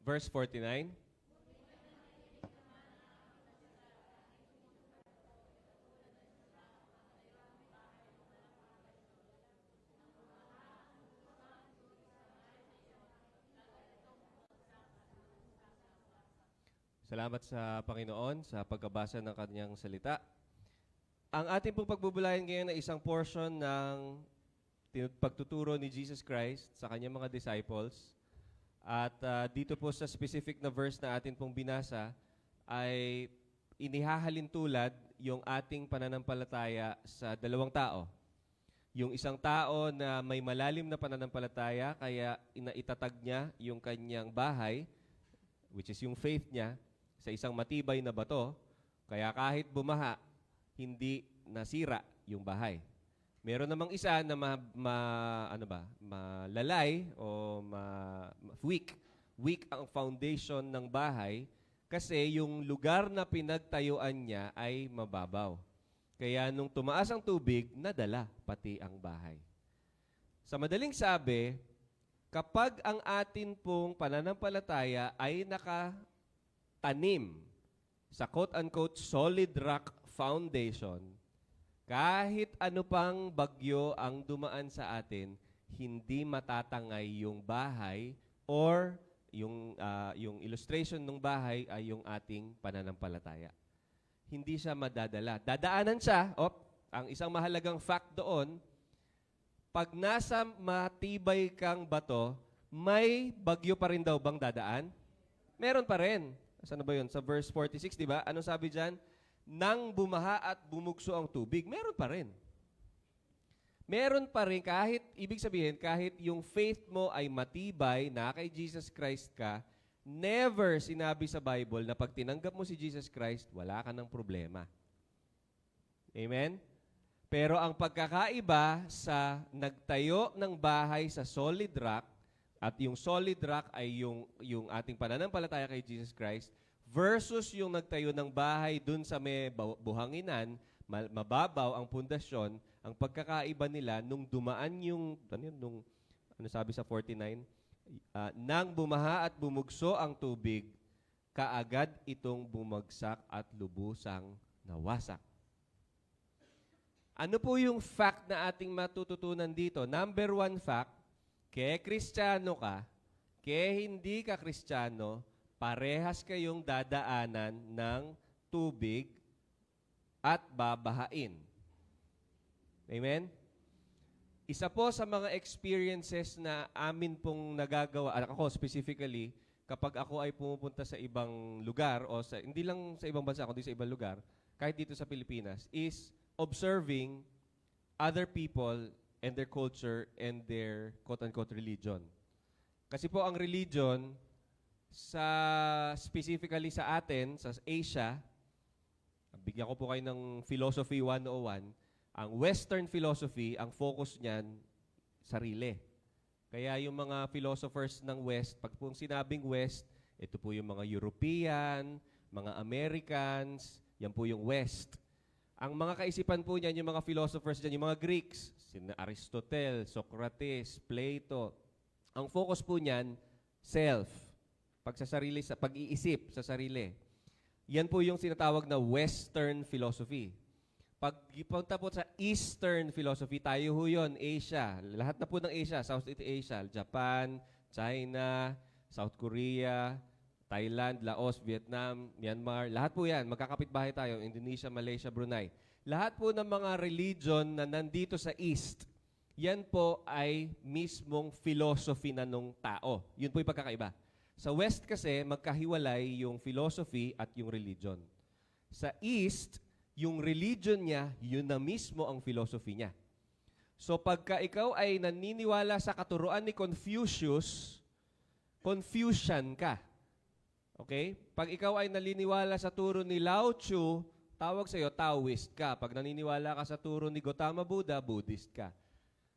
verse 49. Salamat sa Panginoon sa pagkabasa ng kanyang salita. Ang ating pong pagbubulayan ngayon ay isang portion ng pagtuturo ni Jesus Christ sa kanyang mga disciples. At dito po sa specific na verse na atin pong binasa ay inihahalin tulad yung ating pananampalataya sa dalawang tao. Yung isang tao na may malalim na pananampalataya kaya itatag niya yung kanyang bahay, which is yung faith niya, sa isang matibay na bato, kaya kahit bumaha, hindi nasira yung bahay. Meron namang isa na malalay o weak. Weak ang foundation ng bahay kasi yung lugar na pinagtayuan niya ay mababaw. Kaya nung tumaas ang tubig, nadala pati ang bahay. Sa madaling sabi, kapag ang atin pong pananampalataya ay tanim sa quote-unquote solid rock foundation, kahit ano pang bagyo ang dumaan sa atin, hindi matatangay yung bahay or yung illustration ng bahay ay yung ating pananampalataya. Hindi siya madadala. Dadaanan siya, ang isang mahalagang fact doon, pag nasa matibay kang bato, may bagyo pa rin daw bang dadaan? Meron pa rin. Saan na ba yun? Sa verse 46, di ba? Anong sabi dyan? Nang bumaha at bumugso ang tubig, meron pa rin. Meron pa rin ibig sabihin, kahit yung faith mo ay matibay na kay Jesus Christ ka, never sinabi sa Bible na pag tinanggap mo si Jesus Christ, wala ka ng problema. Amen? Pero ang pagkakaiba sa nagtayo ng bahay sa solid rock, at yung solid rock ay yung ating pananampalataya kay Jesus Christ versus yung nagtayo ng bahay dun sa may buhanginan, mababaw ang pundasyon, ang pagkakaiba nila nung dumaan ano sabi sa 49, nang bumaha at bumugso ang tubig, kaagad itong bumagsak at lubusang nawasak. Ano po yung fact na ating matututunan dito? Number one fact, kaya Kristiyano ka, kaya hindi ka Kristiyano, parehas kayong dadaanan ng tubig at babahain. Amen? Isa po sa mga experiences na amin pong nagagawa, ako specifically, kapag ako ay pumupunta sa ibang lugar, hindi lang sa ibang bansa, kundi sa ibang lugar, kahit dito sa Pilipinas, is observing other people and their culture and their quote-unquote religion. Kasi po ang religion, specifically sa atin, sa Asia, bigyan ko po kayo ng Philosophy 101, ang Western philosophy, ang focus niyan, sarili. Kaya yung mga philosophers ng West, pag po sinabing West, ito po yung mga European, mga Americans, yan po yung West. Ang mga kaisipan po niyan, yung mga philosophers diyan, yung mga Greeks, sina Aristotle, Socrates, Plato. Ang focus po niyan, self. Pag-iisip sa sarili. Yan po yung sinatawag na Western philosophy. Pag punta po sa Eastern philosophy, tayo ho yun, Asia. Lahat na po ng Asia, Southeast Asia, Japan, China, South Korea, Thailand, Laos, Vietnam, Myanmar, lahat po yan. Magkakapitbahay tayo, Indonesia, Malaysia, Brunei. Lahat po ng mga religion na nandito sa East, yan po ay mismong philosophy na nung tao. Yun po yung pagkakaiba. Sa West kasi, magkahiwalay yung philosophy at yung religion. Sa East, yung religion niya, yun na mismo ang philosophy niya. So pagka ikaw ay naniniwala sa katuruan ni Confucius, Confucian ka. Okay? Pag ikaw ay naniniwala sa turo ni Lao Tzu, tawag sa'yo, Taoist ka. Pag naniniwala ka sa turo ni Gautama Buddha, Buddhist ka.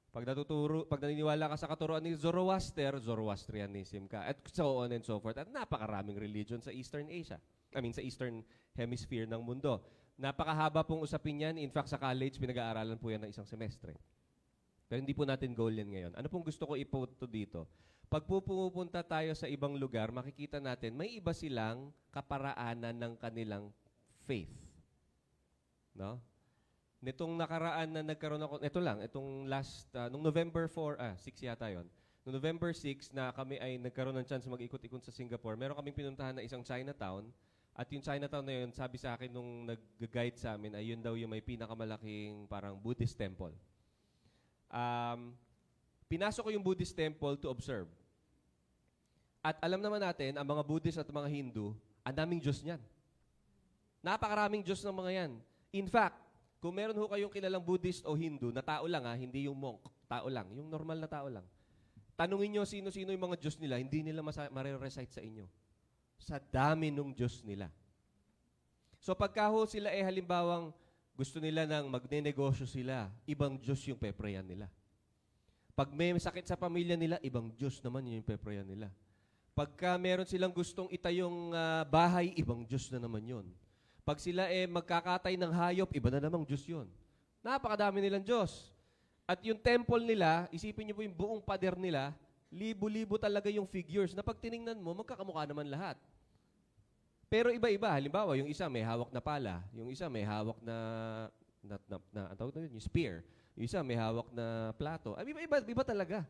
Pag naniniwala ka sa katuruan ni Zoroaster, Zoroastrianism ka. At so on and so forth. At napakaraming religion sa Eastern Asia. Sa Eastern Hemisphere ng mundo. Napakahaba pong usapin yan. In fact, sa college, pinag-aaralan po yan ng isang semestre. Pero hindi po natin goal yan ngayon. Ano pong gusto ko ipunto dito? Pag pupunta tayo sa ibang lugar, makikita natin may iba silang kaparaanan ng kanilang faith. No? Nitong nakaraan na nagkaroon ako, ito lang, itong last, nung November 4, 6 yata yon. Noong November 6 na kami ay nagkaroon ng chance mag-ikot-ikot sa Singapore, meron kaming pinuntahan na isang Chinatown. At yung Chinatown na yun, sabi sa akin nung nag-guide sa amin, ay yun daw yung may pinakamalaking parang Buddhist temple. Pinasok ko yung Buddhist temple to observe. At alam naman natin, ang mga Buddhist at mga Hindu, ang daming Diyos niyan. Napakaraming Diyos ng mga yan. In fact, kung meron ho kayong kilalang Buddhist o Hindu na tao lang hindi yung monk, tao lang, yung normal na tao lang. Tanungin nyo sino-sino yung mga Diyos nila, hindi nila mare-recite sa inyo. Sa dami nung Diyos nila. So pagka ho sila halimbawang gusto nila nang magne-negosyo sila, ibang Diyos yung peprayan nila. Pag may sakit sa pamilya nila, ibang Diyos naman yung peprayan nila. Pagka meron silang gustong itayong bahay, ibang Diyos na naman yun. Pag sila magkakatay ng hayop, iba na namang Diyos yun. Napakadami nilang Diyos. At yung temple nila, isipin niyo po yung buong pader nila, libo-libo talaga yung figures na pag tiningnan mo, magkakamukha naman lahat. Pero iba-iba. Halimbawa, yung isa may hawak na pala, yung isa may hawak na ang tawag na yun, yung spear. Yung isa may hawak na plato. Iba talaga.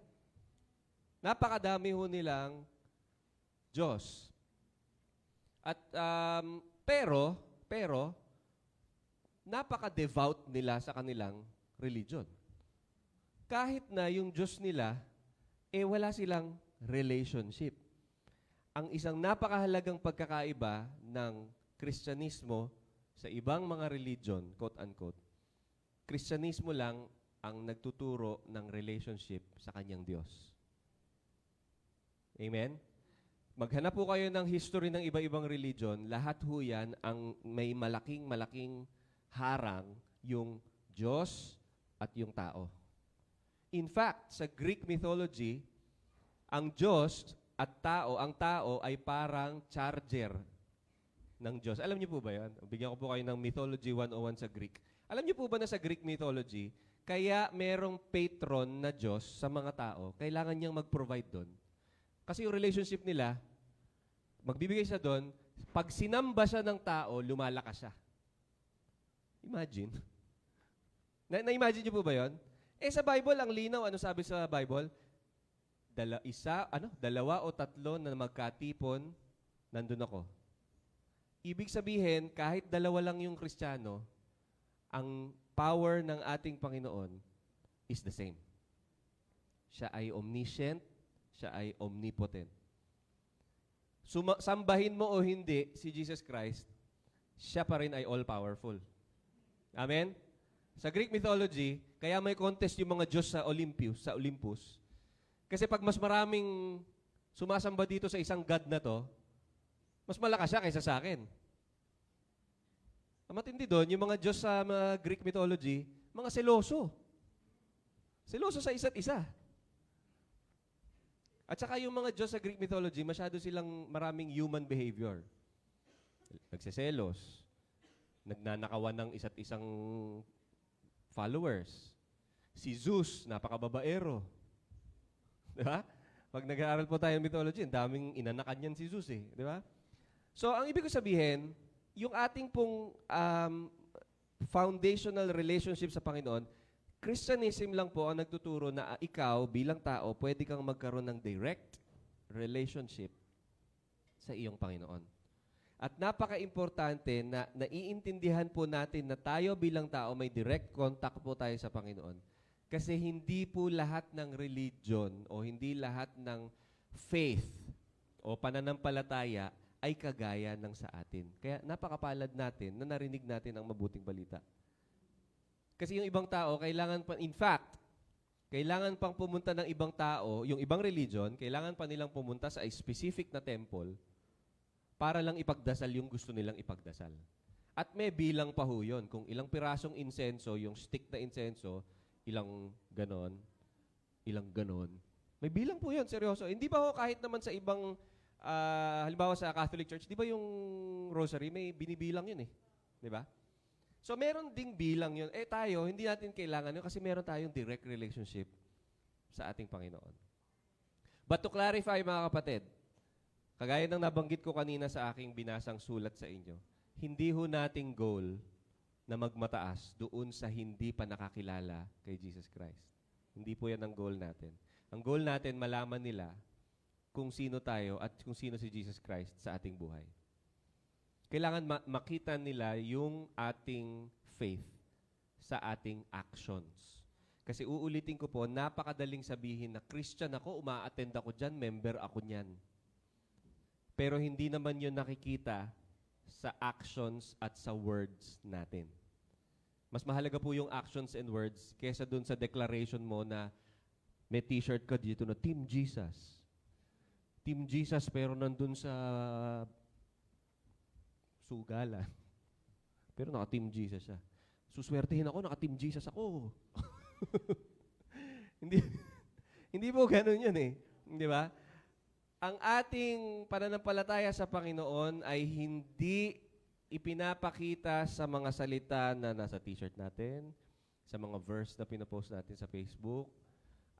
Napakadami ho nilang Diyos. At pero napaka-devout nila sa kanilang religion. Kahit na yung Diyos nila, wala silang relationship. Ang isang napakahalagang pagkakaiba ng Kristyanismo sa ibang mga religion, quote-unquote, Kristyanismo lang ang nagtuturo ng relationship sa kanyang Diyos. Amen? Maghanap po kayo ng history ng iba-ibang religion, lahat ho yan ang may malaking harang yung Diyos at yung tao. In fact, sa Greek mythology, ang Diyos at ang tao ay parang charger ng Diyos. Alam niyo po ba yan? Bigyan ko po kayo ng Mythology 101 sa Greek. Alam niyo po ba na sa Greek mythology, kaya merong patron na Diyos sa mga tao, kailangan niyang mag-provide doon. Kasi yung relationship nila, magbibigay siya doon, pag sinamba siya ng tao, lumalakas siya. Imagine. Na-imagine niyo po ba yun? Sa Bible, ang linaw, ano sabi sa Bible? Dalawa o tatlo na magkatipon, nandun ako. Ibig sabihin, kahit dalawa lang yung Kristiyano, ang power ng ating Panginoon is the same. Siya ay omniscient, siya ay omnipotent. Sambahin mo o hindi si Jesus Christ, siya pa rin ay all-powerful. Amen? Sa Greek mythology, kaya may contest yung mga Diyos sa Olympus. Kasi pag mas maraming sumasamba dito sa isang God na to, mas malakas siya kaysa sa akin. Ang matindi doon, yung mga Diyos sa mga Greek mythology, mga seloso. Seloso sa isa't isa. At saka yung mga Diyos sa Greek mythology, masyado silang maraming human behavior. Nagseselos. Nagnanakawan ng isa't isang followers. Si Zeus, napakababaero. Di ba? Pag nag-aaral po tayo ng mythology, ang daming inanakan yan si Zeus eh. Di ba? So, ang ibig ko sabihin, yung ating pong foundational relationship sa Panginoon, Christianism lang po ang nagtuturo na ikaw bilang tao, pwede kang magkaroon ng direct relationship sa iyong Panginoon. At napaka-importante na naiintindihan po natin na tayo bilang tao may direct contact po tayo sa Panginoon. Kasi hindi po lahat ng religion o hindi lahat ng faith o pananampalataya ay kagaya ng sa atin. Kaya napakapalad natin na narinig natin ang mabuting balita. Kasi yung ibang tao, kailangan pang pumunta ng ibang tao, yung ibang religion, kailangan pa nilang pumunta sa specific na temple para lang ipagdasal yung gusto nilang ipagdasal. At may bilang pa ho yun. Kung ilang pirasong insenso, yung stick na insenso, ilang ganon. May bilang po yun, seryoso. Hindi ba ho kahit naman sa ibang halimbawa sa Catholic Church, di ba yung rosary, may binibilang yun eh. Di ba? So meron ding bilang yun. Tayo, hindi natin kailangan yun kasi meron tayong direct relationship sa ating Panginoon. But to clarify mga kapatid, kagaya ng nabanggit ko kanina sa aking binasang sulat sa inyo, hindi ho nating goal na magmataas doon sa hindi pa nakakilala kay Jesus Christ. Hindi po yan ang goal natin. Ang goal natin, malaman nila kung sino tayo at kung sino si Jesus Christ sa ating buhay. Kailangan makita nila yung ating faith sa ating actions. Kasi uulitin ko po, napakadaling sabihin na Christian ako, uma-attend ako dyan, member ako niyan. Pero hindi naman yun nakikita sa actions at sa words natin. Mas mahalaga po yung actions and words kesa dun sa declaration mo na may t-shirt ka dito na Team Jesus. Team Jesus pero nandun sa Sugala. Pero naka-Team Jesus siya. Suswertehin ako, naka-Team Jesus ako. hindi, hindi po ganun yun eh. Di ba? Ang ating pananampalataya sa Panginoon ay hindi ipinapakita sa mga salita na nasa t-shirt natin, sa mga verse na pinapost natin sa Facebook,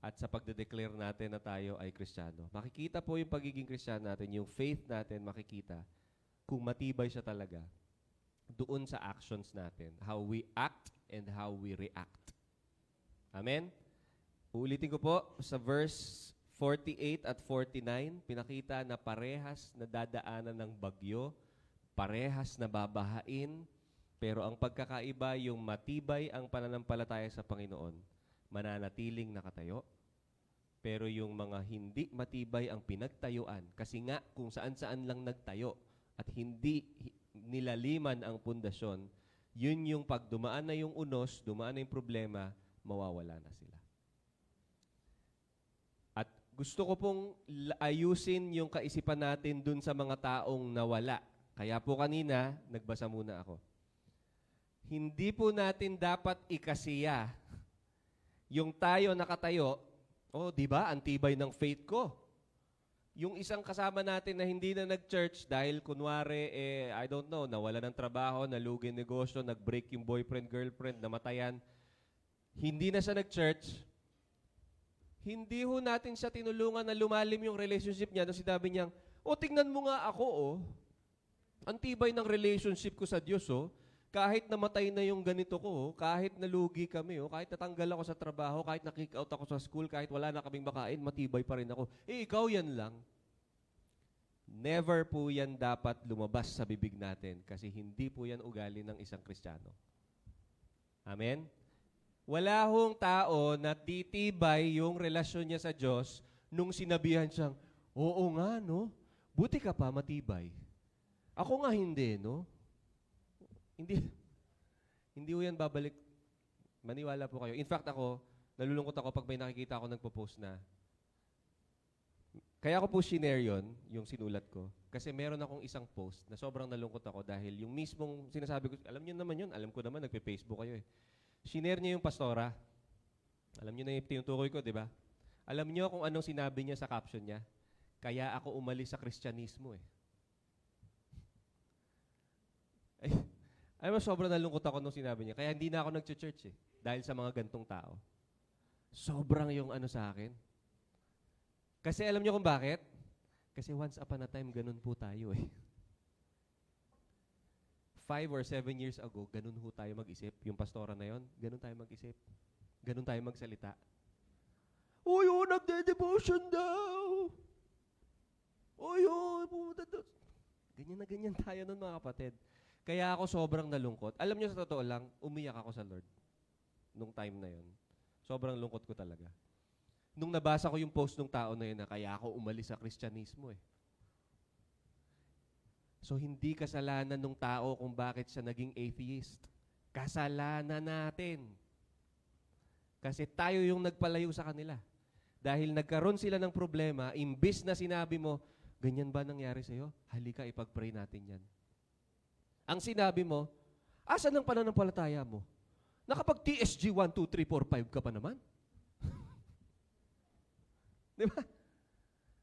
at sa pagde-declare natin na tayo ay Kristiyano. Makikita po yung pagiging Kristiyano natin, yung faith natin makikita kung matibay siya talaga doon sa actions natin. How we act and how we react. Amen? Uulitin ko po sa verse 48 at 49, pinakita na parehas na dadaanan ng bagyo, parehas na babahain, pero ang pagkakaiba, yung matibay ang pananampalataya sa Panginoon, mananatiling nakatayo. Pero yung mga hindi matibay ang pinagtayuan, kasi nga kung saan-saan lang nagtayo, at hindi nilaliman ang pundasyon, yun yung pag dumaan na yung unos, dumaan na yung problema, mawawala na sila. At gusto ko pong ayusin yung kaisipan natin dun sa mga taong nawala. Kaya po kanina, nagbasa muna ako. Hindi po natin dapat ikasiya yung tayo nakatayo, di ba, ang tibay ng faith ko. Yung isang kasama natin na hindi na nag-church dahil kunwari, I don't know, nawala ng trabaho, nalugi negosyo, nag-break yung boyfriend, girlfriend, namatayan, hindi na siya nag-church, hindi ho natin siya tinulungan na lumalim yung relationship niya. Nung sinabi niyang, tingnan mo nga ako, ang tibay ng relationship ko sa Diyos, kahit namatay na yung ganito ko, kahit nalugi kami, kahit natanggal ako sa trabaho, kahit na-kick out ako sa school, kahit wala na kaming makain, matibay pa rin ako. Ikaw yan lang. Never po yan dapat lumabas sa bibig natin kasi hindi po yan ugali ng isang Kristiyano. Amen? Wala hong tao na titibay yung relasyon niya sa Diyos nung sinabihan siyang, oo nga, no? Buti ka pa matibay. Ako nga hindi, no? Hindi ho yan babalik. Maniwala po kayo. In fact ako, nalulungkot ako pag may nakikita ako nagpo-post na. Kaya ako po shinare yun, yung sinulat ko. Kasi meron akong isang post na sobrang nalungkot ako dahil yung mismong sinasabi ko, alam niyo naman yun, alam ko naman, nagpe-Facebook kayo eh. Shinare niya yung pastora. Alam niyo na yung tinutukoy ko, di ba? Alam niyo kung anong sinabi niya sa caption niya? Kaya ako umalis sa Kristyanismo eh. Alam mo, sobrang nalungkot ako nung sinabi niya. Kaya hindi na ako nag-church eh. Dahil sa mga gantong tao. Sobrang yung sa akin. Kasi alam niyo kung bakit? Kasi once upon a time, ganun po tayo eh. 5 or 7 years ago, ganun ho tayo mag-isip. Yung pastora na yon, ganun tayo mag-isip. Ganun tayo magsalita. Nagde-devotion daw. Pumunta daw. Ganyan na ganyan tayo nun mga kapatid. Kaya ako sobrang nalungkot. Alam niyo sa totoo lang, umiyak ako sa Lord nung time na yon. Sobrang lungkot ko talaga. Nung nabasa ko yung post ng tao na yun na kaya ako umalis sa Kristyanismo eh. So hindi kasalanan ng tao kung bakit siya naging atheist. Kasalanan natin. Kasi tayo yung nagpalayo sa kanila. Dahil nagkaroon sila ng problema, imbis na sinabi mo, ganyan ba nangyari sa'yo? Halika, ipag-pray natin yan. Ang sinabi mo, asan ang pananampalataya mo? Nakapag-TSG 1, 2, 3, 4, 5 ka pa naman? Di ba?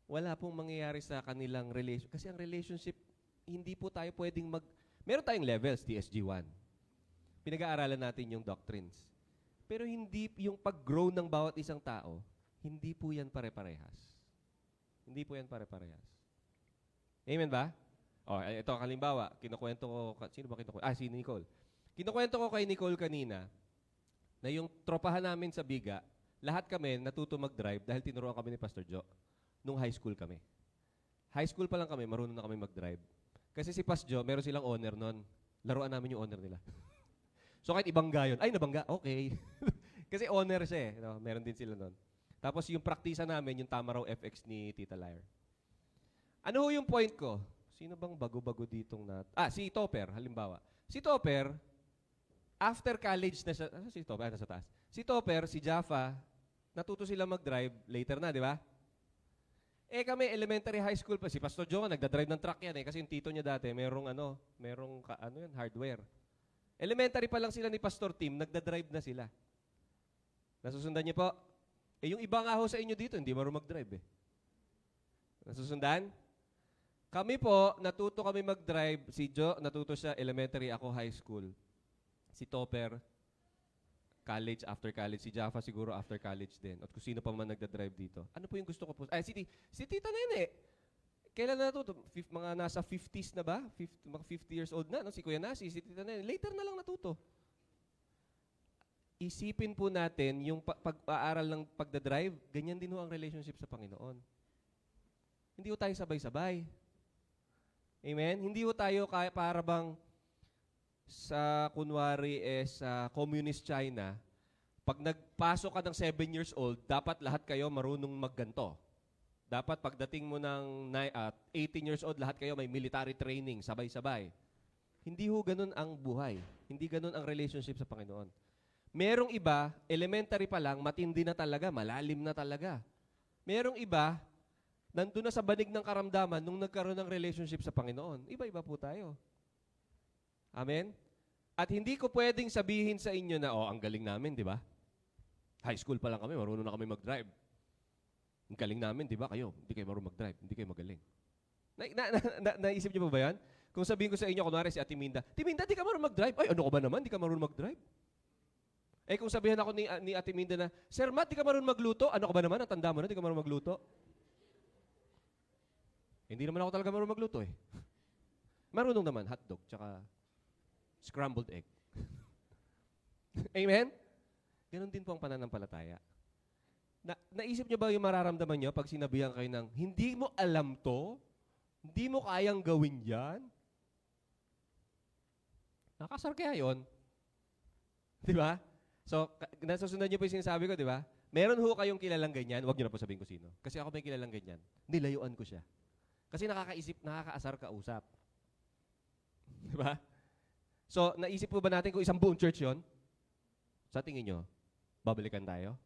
Wala pong mangyayari sa kanilang relationship. Kasi ang relationship, hindi po tayo pwedeng meron tayong levels, TSG 1. Pinag-aaralan natin yung doctrines. Pero hindi yung pag-grow ng bawat isang tao, hindi po yan pare-parehas. Hindi po yan pare-parehas. Amen ba? Ito halimbawa, kinukwento ko, sino ba kinukwento? Si Nicole. Kinukwento ko kay Nicole kanina na yung tropahan namin sa Biga, lahat kami natuto mag-drive dahil tinuruan kami ni Pastor Joe nung high school kami. High school pa lang kami, marunong na kami mag-drive. Kasi si Pastor Joe, meron silang owner nun. Laruan namin yung owner nila. So kahit ibangga yun, ay nabangga, okay. Kasi owner siya eh. No? Meron din sila nun. Tapos yung praktisa namin, yung Tamaraw FX ni Tita Lyre. Ano ho yung point ko? Sino bang bago-bago ditong si Topper, halimbawa. Si Topper, after college na siya, si Topper, nasa taas. Si Topper, si Jaffa, natuto sila mag-drive later na, di ba? Kami elementary high school pa, si Pastor Joe, nagda-drive ng truck yan kasi yung tito niya dati, merong hardware. Elementary pa lang sila ni Pastor Tim, nagda-drive na sila. Nasusundan niyo po? Yung iba nga ho sa inyo dito, hindi marunong mag-drive eh. Nasusundan? Kami po, natuto kami mag-drive. Si Joe, natuto siya elementary, ako high school. Si Topper, college, after college. Si Jaffa siguro after college din. At kung sino pa man nagda-drive dito. Ano po yung gusto ko po? Si Tita Nene. Kailan na natuto? Mga nasa 50s na ba? Mga 50 years old na, no? Si Kuya Nasi, si Tita Nene. Later na lang natuto. Isipin po natin yung pag-aaral ng pagdadrive, ganyan din ho ang relationship sa Panginoon. Hindi ho tayo sabay-sabay. Amen? Hindi ho tayo para bang sa kunwari sa communist China, pag nagpasok ka ng 7 years old, dapat lahat kayo marunong magganto. Dapat pagdating mo ng 18 years old, lahat kayo may military training, sabay-sabay. Hindi ho ganun ang buhay. Hindi ganun ang relationship sa Panginoon. Merong iba, elementary pa lang, matindi na talaga, malalim na talaga. Merong iba, nandun na sa banig ng karamdaman nung nagkaroon ng relationship sa Panginoon. Iba-iba po tayo. Amen? At hindi ko pwedeng sabihin sa inyo na, ang galing namin, di ba? High school pa lang kami, marunong na kami mag-drive. Ang galing namin, di ba? Kayo, hindi kayo marunong mag-drive, hindi kayo magaling. Naisip niyo pa ba yan? Kung sabihin ko sa inyo, kunwari si Ate Minda, di ka marunong mag-drive? Ay, ano ka ba naman? Di ka marunong mag-drive? Kung sabihan ako ni Ate Minda na, Sir Matt, di ka marunong magluto? Ano ka ba naman? Ang tanda mo na, di ka marunong magluto? Hindi naman ako talaga marunong magluto eh. Marunong naman, hotdog, tsaka scrambled egg. Amen? Ganon din po ang pananampalataya. Naisip niyo ba yung mararamdaman niyo pag sinabihan kayo ng, hindi mo alam to? Hindi mo kayang gawin yan? Nakasar kaya yun? Di ba? So, nasusunod niyo po yung sinasabi ko, di ba? Meron ho kayong kilalang ganyan, huwag niyo na po sabihin ko sino. Kasi ako may kilalang ganyan. Nilayuan ko siya. Kasi nakakaasar kausap. Di ba? So, naisip po ba natin kung isang buong church yon? Sa tingin nyo, babalikan tayo?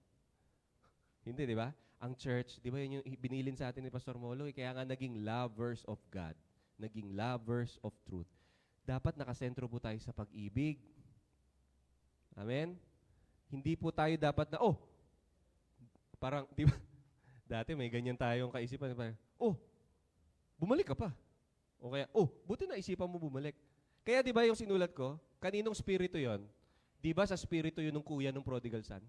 Hindi, di ba? Ang church, di ba yun yung binilin sa atin ni Pastor Molo? Kaya nga naging lovers of God. Naging lovers of truth. Dapat nakasentro po tayo sa pag-ibig. Amen? Hindi po tayo dapat na, parang, di ba? Dati may ganyan tayong kaisipan. Bumalik ka pa. O kaya, buti na isipan mo bumalik. Kaya di ba yung sinulat ko, kaninong spirito yon? Di ba sa spirito yun ng kuya ng prodigal son?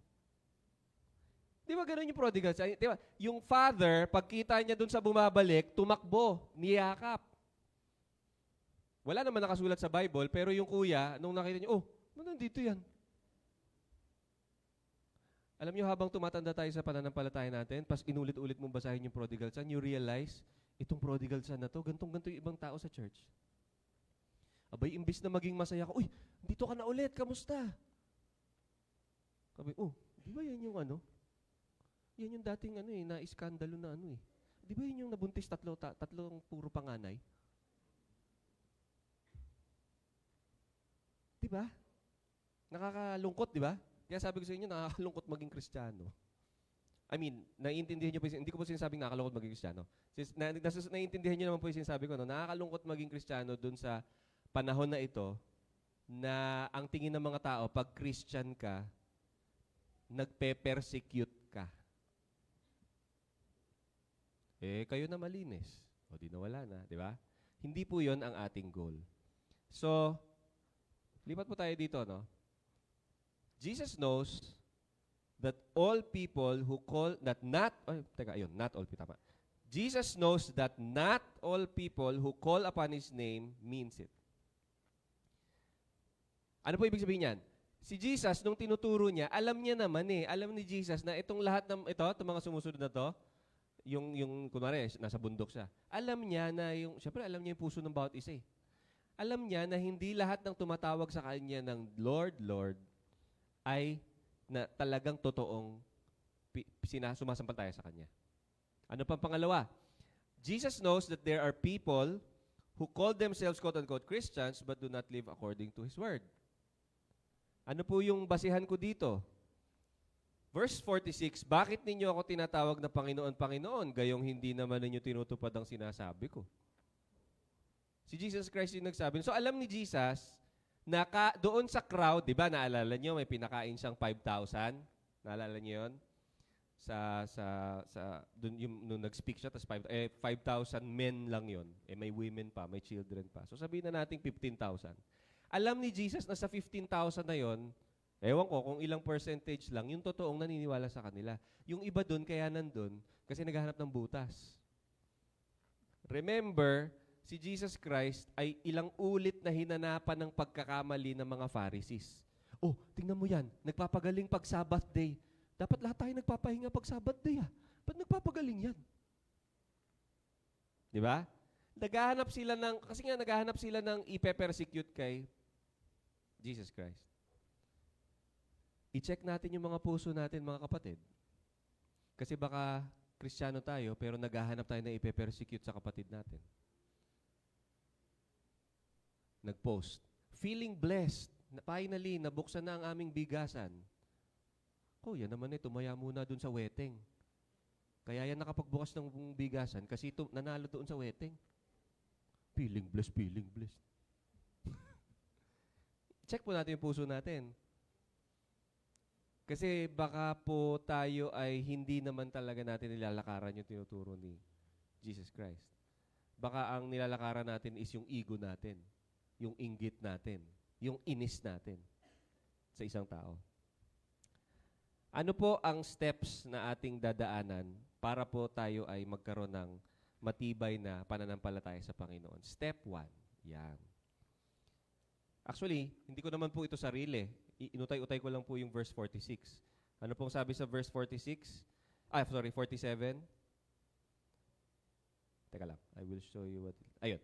Di ba ganun yung prodigal son? Di ba? Yung father, pagkita niya dun sa bumabalik, tumakbo, niyakap. Wala naman nakasulat sa Bible, pero yung kuya, nung nakita niya, nandito yan. Alam niyo, habang tumatanda tayo sa pananampalataya natin, pas inulit-ulit mong basahin yung prodigal son, you realize, itong prodigal son na to, gantong-ganto yung ibang tao sa church. Abay, imbis na maging masaya ka, dito ka na ulit, kamusta? Sabi, di ba yan yung yan yung dating na-iskandalo na Di ba yun yung nabuntis tatlong puro panganay? Di ba? Nakakalungkot, di ba? Kaya sabi ko sa inyo, nakakalungkot maging Kristiyano. I mean, naiintindihan niyo po, hindi ko po sinasabing nakakalungkot maging Kristiyano. Naiintindihan niyo naman po yung sinasabi ko, nakakalungkot maging Kristiyano dun sa panahon na ito na ang tingin ng mga tao, pag Christian ka, nagpe-persecute ka. Kayo na malinis. O di nawala na, di ba? Hindi po yon ang ating goal. So, lipat po tayo dito, no? Jesus knows that all people who call, that not, ay, teka, ayun, not all people, tama. Jesus knows that not all people who call upon His name means it. Ano po ibig sabihin yan? Si Jesus, nung tinuturo niya, alam niya naman alam ni Jesus na itong lahat ng, itong mga sumusunod na to, kunwari, nasa bundok siya. Alam niya na syempre alam niya yung puso ng bawat isa Alam niya na hindi lahat ng tumatawag sa kanya ng Lord, Lord, ay na talagang totoong sumasampalataya sa kanya. Ano pang pangalawa? Jesus knows that there are people who call themselves quote-unquote Christians but do not live according to His word. Ano po yung basihan ko dito? Verse 46, bakit ninyo ako tinatawag na Panginoon, Panginoon, gayong hindi naman ninyo tinutupad ang sinasabi ko? Si Jesus Christ yung nagsabi. So alam ni Jesus na doon sa crowd, di ba, naalala nyo, may pinakain siyang 5,000. Naalala nyo yun? Dun nung nag-speak siya, tapos 5,000 men lang yun. May women pa, may children pa. So sabihin na natin 15,000. Alam ni Jesus na sa 15,000 na yon, ewan ko kung ilang percentage lang, yung totoong naniniwala sa kanila. Yung iba doon, kaya nandun, kasi naghahanap ng butas. Remember, si Jesus Christ ay ilang ulit na hinanapan ng pagkakamali ng mga Pharisees. Oh, tingnan mo yan, nagpapagaling pag Sabbath day. Dapat lahat tayo nagpapahinga pag Sabbath day Ba't nagpapagaling yan? Di ba? Kasi naghahanap sila ng ipe-persecute kay Jesus Christ. I-check natin yung mga puso natin, mga kapatid. Kasi baka Kristiyano tayo, pero naghahanap tayo na ipe-persecute sa kapatid natin. Nag-post. Feeling blessed. Finally, nabuksan na ang aming bigasan. Yan naman tumaya muna dun sa wedding. Kaya yan nakapagbukas ng bigasan kasi nanalo doon sa wedding. Feeling blessed, feeling blessed. Check po natin yung puso natin. Kasi baka po tayo ay hindi naman talaga natin nilalakaran yung tinuturo ni Jesus Christ. Baka ang nilalakaran natin is yung ego natin, yung inggit natin, yung inis natin sa isang tao. Ano po ang steps na ating dadaanan para po tayo ay magkaroon ng matibay na pananampalataya sa Panginoon? Step 1. Yan. Actually, hindi ko naman po ito sarili. Inutay-utay ko lang po yung verse 46. Ano pong sabi sa verse 46? 47. Teka lang. I will show you what... Ayun.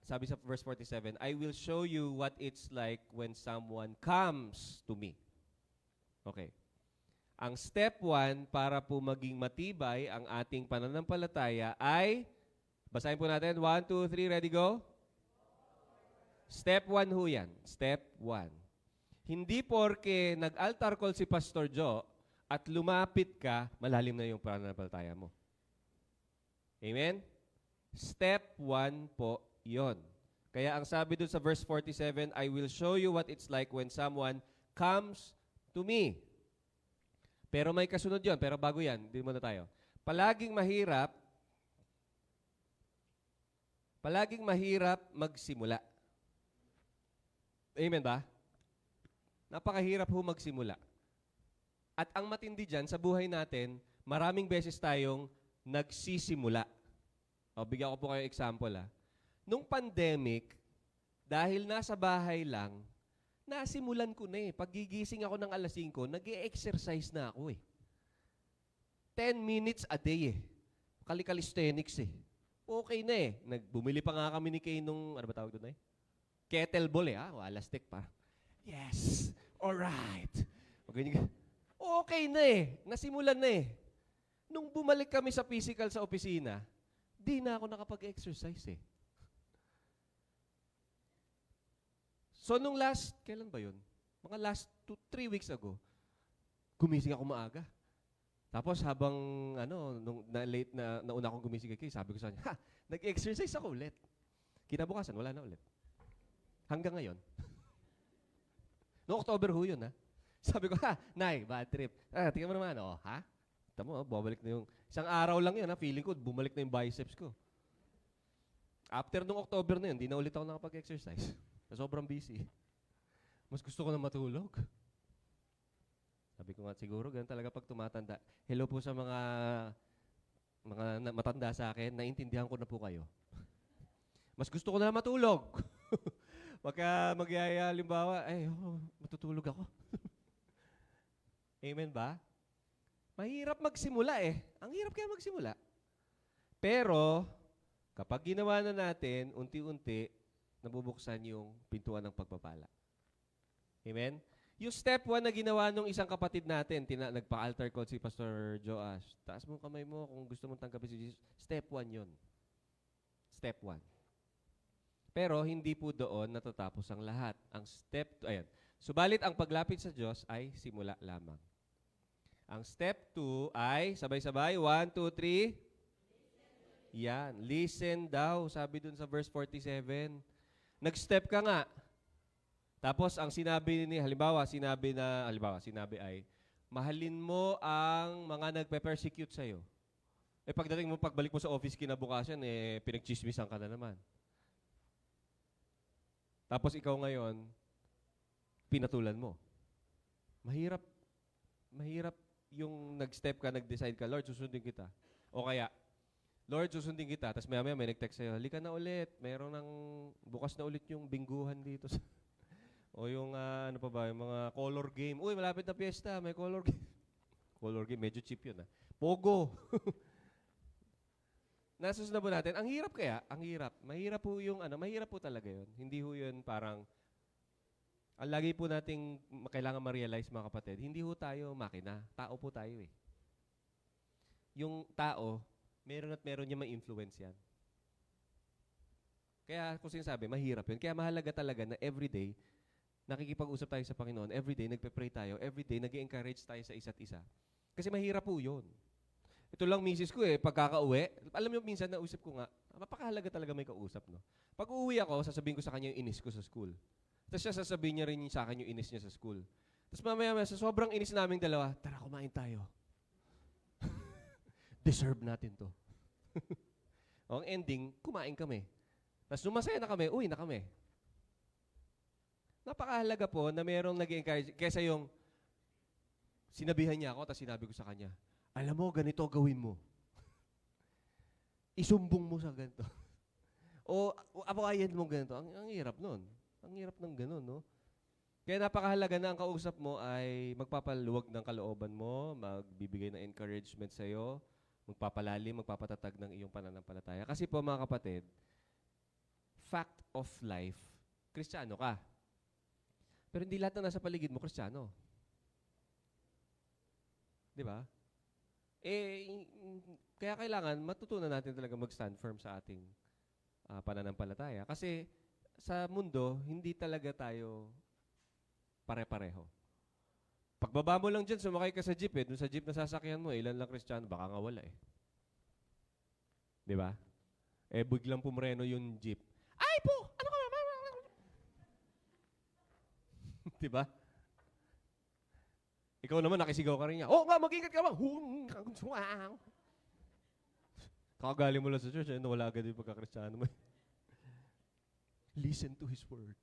Sabi sa verse 47, I will show you what it's like when someone comes to me. Okay. Ang step 1 para po maging matibay ang ating pananampalataya ay, basahin po natin, 1, 2, 3, ready, go? Step 1 ho yan. Step 1. Hindi porke nag-altar call si Pastor Joe at lumapit ka, malalim na yung pananampalataya mo. Amen? Step 1 po yon. Kaya ang sabi dun sa verse 47, I will show you what it's like when someone comes to me. Pero may kasunod yon. Pero bago yan, hindi muna tayo. Palaging mahirap magsimula. Amen ba? Napakahirap ho magsimula. At ang matindi dyan, sa buhay natin, maraming beses tayong nagsisimula. Bigyan ko po kayo example. Nung pandemic, dahil nasa bahay lang, nasimulan ko na Paggigising ako ng alas 5, nag-e-exercise na ako 10 minutes a day Calisthenics Okay na Bumili pa nga kami ni Kay nung, ano ba tawag doon kettlebell Elastic pa. Yes! Alright! Okay na Nasimulan na Nung bumalik kami sa physical sa opisina, di na ako nakapag-exercise So, nung kailan ba yun? Mga last 3 weeks ago, gumising ako maaga. Tapos habang, nung late nauna akong gumising kay Kay, sabi ko sa kanya, nag-exercise ako ulit. Kinabukasan, wala na ulit. Hanggang ngayon. Noong October ho yun, Sabi ko, Nay, bad trip. Tingnan mo naman, Tama mo, bumalik na yung, isang araw lang yun, feeling ko, bumalik na yung biceps ko. After nung October na yun, di na ulit ako nakapag-exercise. Sobrang busy. Mas gusto ko na matulog. Sabi ko nga, siguro ganun talaga pag tumatanda. Hello po sa mga matanda sa akin, naintindihan ko na po kayo. Mas gusto ko na matulog. Pagka magyaya, halimbawa, ay, matutulog ako. Amen ba? Mahirap magsimula eh. Ang hirap kaya magsimula. Pero, kapag ginawa na natin, unti-unti, nabubuksan yung pintuan ng pagpapala. Amen? Yung step 1 na ginawa nung isang kapatid natin, nagpa-altar call si Pastor Joash. Taas mo kamay mo kung gusto mong tanggapin si Jesus. Step 1 yun. Step 1. Pero hindi po doon natatapos ang lahat. Ang step 2, ayan. Subalit ang paglapit sa Diyos ay simula lamang. Ang step 2 ay, sabay-sabay, 1, 2, 3. Yan, listen daw, sabi dun sa verse 47. Nag-step ka nga. Tapos ang sinabi sinabi ay, mahalin mo ang mga nagpe-persecute sa'yo. Pagbalik mo sa office kinabukasan, pinagchismisan ka na naman. Tapos ikaw ngayon, pinatulan mo. Mahirap yung nag-step ka, nag-decide ka, Lord, susundin kita. O kaya, Lord, susundin kita. Tapos maya may nag-text sa'yo, halika na ulit. Mayroon bukas na ulit yung bingguhan dito. O yung, yung mga color game. Uy, malapit na piyesta, may color game. Color game, medyo cheap yun. Pogo. Nasusunod po natin. Ang hirap kaya? Ang hirap. Mahirap po mahirap po talaga yun. Hindi ho yun parang, ang lagi po nating kailangan ma-realize mga kapatid, hindi ho tayo makina. Tao po tayo eh. Yung tao, meron niya ma-influence yan. Kaya kung sinasabi, mahirap yun. Kaya mahalaga talaga na everyday, nakikipag-usap tayo sa Panginoon, everyday nagpe-pray tayo, everyday nag-encourage tayo sa isa't isa. Kasi mahirap po yun. Ito lang misis ko pagkaka-uwi, alam niyo minsan nausap ko nga, mapakahalaga talaga may kausap, no? Pag uuwi ako, sasabihin ko sa kanya yung inis ko sa school. Tapos siya sasabihin niya rin sa akin yung inis niya sa school. Tapos mamaya sa sobrang inis naming dalawa, tara kumain tayo. Deserve natin to. Ang ending, kumain kami. Tapos masaya na kami, uwi na kami. Napakahalaga po na mayroong nag-encourage. Kesa yung sinabihan niya ako, tapos sinabi ko sa kanya, alam mo, ganito gawin mo. Isumbong mo sa ganito. O abawayan mo ganito. Ang hirap nun. Ang hirap ng ganun, no? Kaya napakahalaga na ang kausap mo ay magpapaluwag ng kalooban mo, magbibigay ng encouragement sa iyo, magpapalalim, magpapatatag ng iyong pananampalataya. Kasi po mga kapatid, fact of life, Kristiyano ka. Pero hindi lahat na nasa paligid mo, Kristiyano. Di ba? Kaya kailangan matutunan natin talaga mag-stand firm sa ating pananampalataya. Kasi sa mundo, hindi talaga tayo pare-pareho. Pagbaba mo lang dyan, sumakay ka sa jeep dun sa jeep na sasakyan mo, ilan lang Kristiyano, baka nga wala Di ba? Biglang pumreno yung jeep. Ay po! Ano ka? Di ba? Ikaw naman, nakisigaw ka rin niya. Oo nga, mag-ingat ka ba? Kakagaling mo lang sa church, nawala agad yung pagkakristyano mo. Listen to His word.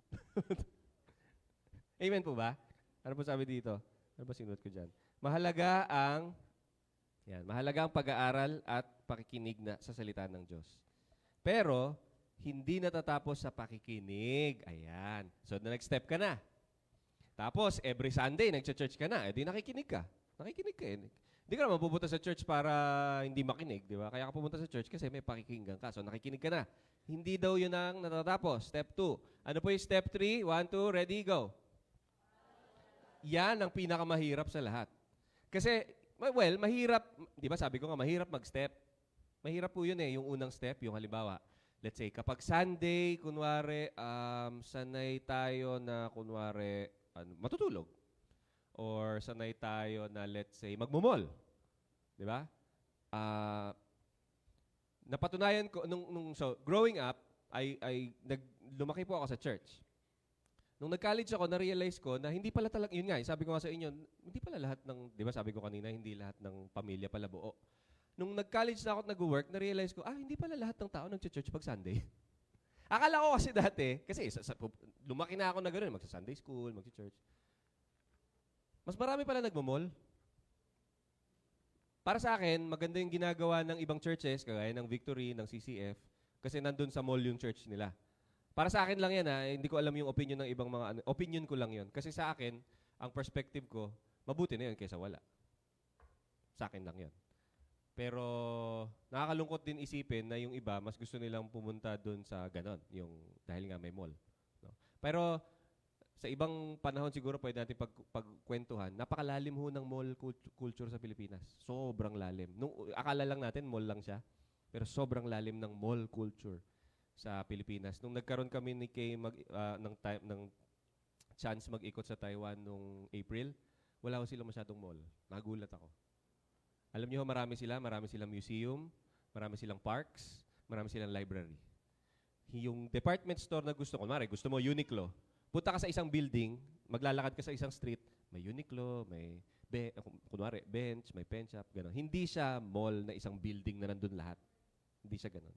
Amen po ba? Ano po sabi dito? Ano ba sinuot ko dyan? Mahalaga ang pag-aaral at pakikinig sa salita ng Diyos. Pero, hindi natatapos sa pakikinig. Ayan. So, the next step ka na. Tapos, every Sunday, nag-church ka na. Di nakikinig ka. Nakikinig ka Hindi ka naman pupunta sa church para hindi makinig, di ba? Kaya ka pumunta sa church kasi may pakikinggan ka. So, nakikinig ka na. Hindi daw yun ang natatapos. Step 2. Ano po yung step 3? 1, 2, ready, go. Yan ang pinakamahirap sa lahat. Kasi, mahirap. Di ba sabi ko nga, mahirap mag-step. Mahirap po yun yung unang step. Yung halimbawa, let's say, kapag Sunday, kunwari, sanay tayo na, kunwari, matutulog. Or sanay tayo na, let's say, magmumol. Di ba? Napatunayan ko, growing up, lumaki po ako sa church. Nung nag-college ako, na-realize ko na hindi pala talaga, yun nga, sabi ko nga sa inyo, hindi pala lahat ng, di ba sabi ko kanina, hindi lahat ng pamilya pala buo. Nung nag-college na ako at nag-work, na-realize ko, hindi pala lahat ng tao nag-church pag Sunday. Akala ko kasi dati, kasi lumaki na ako na gano'n, magsa-Sunday school, magsa-church. Mas marami pala nagmo-mall. Para sa akin, maganda yung ginagawa ng ibang churches, kagaya ng Victory, ng CCF, kasi nandun sa mall yung church nila. Para sa akin lang yan hindi ko alam yung opinion ng ibang mga, opinion ko lang yun. Kasi sa akin, ang perspective ko, mabuti na yun kaysa wala. Sa akin lang yun. Pero nakakalungkot din isipin na yung iba, mas gusto nilang pumunta dun sa ganon, yung dahil nga may mall. No? Pero sa ibang panahon siguro pwede natin pagkwentuhan, napakalalim ho ng mall culture sa Pilipinas. Sobrang lalim. Akala lang natin mall lang siya, pero sobrang lalim ng mall culture sa Pilipinas. Nung nagkaroon kami ni Kay ng chance mag-ikot sa Taiwan nung April, wala ko sila masyadong mall. Nagulat ako. Alam niyo, marami silang museum, marami silang parks, marami silang library. Yung department store na gusto mo Uniqlo. Punta ka sa isang building, maglalakad ka sa isang street, may Uniqlo, may bench, may pen shop, gano'n. Hindi siya mall na isang building na nandun lahat. Hindi siya gano'n.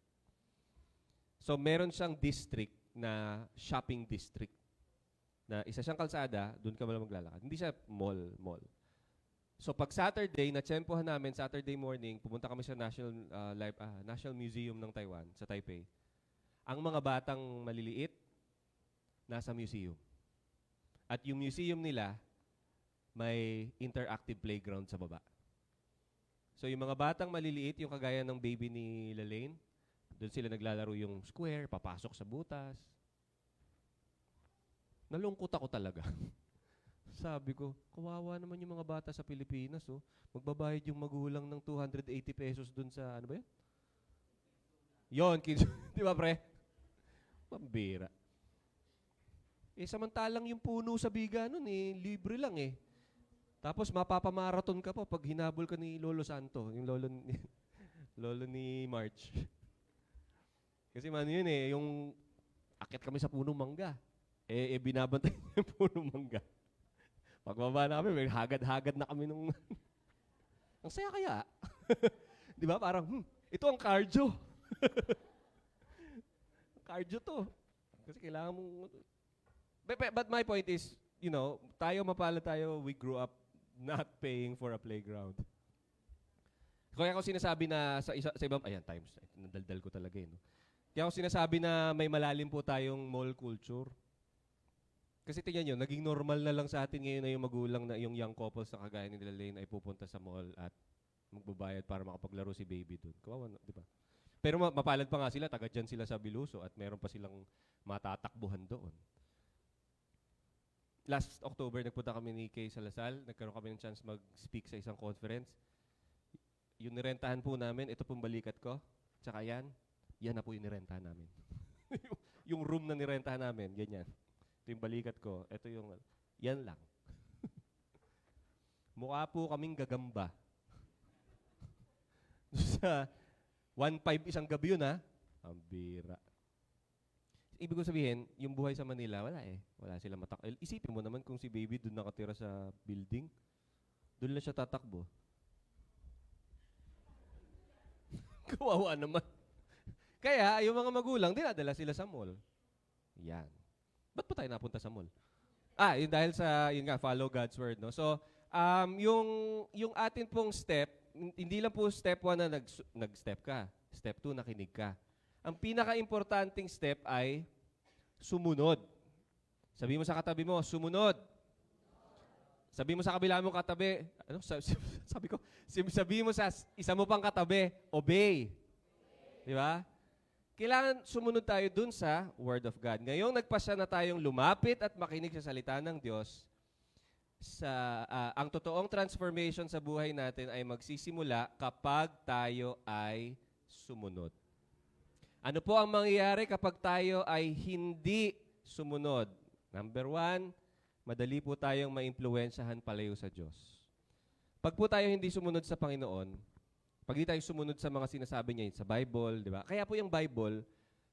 So, meron siyang district na shopping district. Na isa siyang kalsada, doon ka maglalakad. Hindi siya mall. So, pag Saturday, natsempohan namin, Saturday morning, pumunta kami sa National Museum ng Taiwan, sa Taipei. Ang mga batang maliliit, nasa museum. At yung museum nila, may interactive playground sa baba. So, yung mga batang maliliit, yung kagaya ng baby ni Lalaine, doon sila naglalaro yung square, papasok sa butas. Nalungkot ako talaga. Sabi ko, kawawa naman yung mga bata sa Pilipinas, oh. Magbabayad yung magulang ng 280 pesos dun sa, ano ba yun? Yon, kids. Di ba, pre? Pambira. Samantalang yung puno sa biga nun, libre lang, eh. Tapos, mapapamarathon ka pa pag hinabol ka ni Lolo Santo, yung lolo ni March. Kasi man yun, yung akit kami sa punong mangga. Binabantay yung punong mangga. Pagbaba namin, may hagad-hagad na kami nung... Ang saya kaya. Di ba? Parang, ito ang cardio. Cardio to. Kasi kailangan mong... But my point is, mapala tayo, we grew up not paying for a playground. Kaya ako sinasabi na sa ibang... Ayan, times. Nandaldal ko talaga no? Kaya ako sinasabi na may malalim po tayong mall culture. Kasi tingnan nyo, naging normal na lang sa atin ngayon na yung magulang na yung young couples na kagaya ni Lalaine ay pupunta sa mall at magbabayad para makapaglaro si baby doon. Kawawa na, di ba? Pero mapalad pa nga sila, taga dyan sila sa Biluso at meron pa silang matatakbuhan doon. Last October, nagpunta kami ni Kay sa Lasal. Nagkaroon kami ng chance mag-speak sa isang conference. Yung nirentahan po namin, ito pong balikat ko, tsaka yan na po yung nirentahan namin. Yung room na nirentahan namin, ganyan. Ito yung balikat ko. Ito yung, yan lang. Mukha po kaming gagamba. Sa 1.5 isang gabi yun, ha? Ang bira. Ibig ko sabihin, yung buhay sa Manila, wala eh. Wala silang isipin mo naman kung si baby doon nakatira sa building, doon lang siya tatakbo. Kawawa naman. Kaya, yung mga magulang, dinadala sila sa mall. Yan. Ba't pa tayo napunta sa mall? Yun dahil sa, follow God's word, no? So, yung atin pong step, hindi lang po step 1 na nag-step ka. Step 2, nakinig ka. Ang pinaka-importanting step ay sumunod. Sabi mo sa katabi mo, sumunod. Sabi mo sa kabila mong katabi, sabi mo sa isa mo pang katabi, obey. Di ba? Kailangan sumunod tayo dun sa Word of God. Ngayong nagpasya na tayong lumapit at makinig sa salita ng Diyos, ang totoong transformation sa buhay natin ay magsisimula kapag tayo ay sumunod. Ano po ang mangyayari kapag tayo ay hindi sumunod? Number 1, madali po tayong maimpluwensyahan palayo sa Diyos. Pag po tayo hindi sumunod sa Panginoon, pag di tayo sumunod sa mga sinasabi niya sa Bible, di ba? Kaya po yung Bible,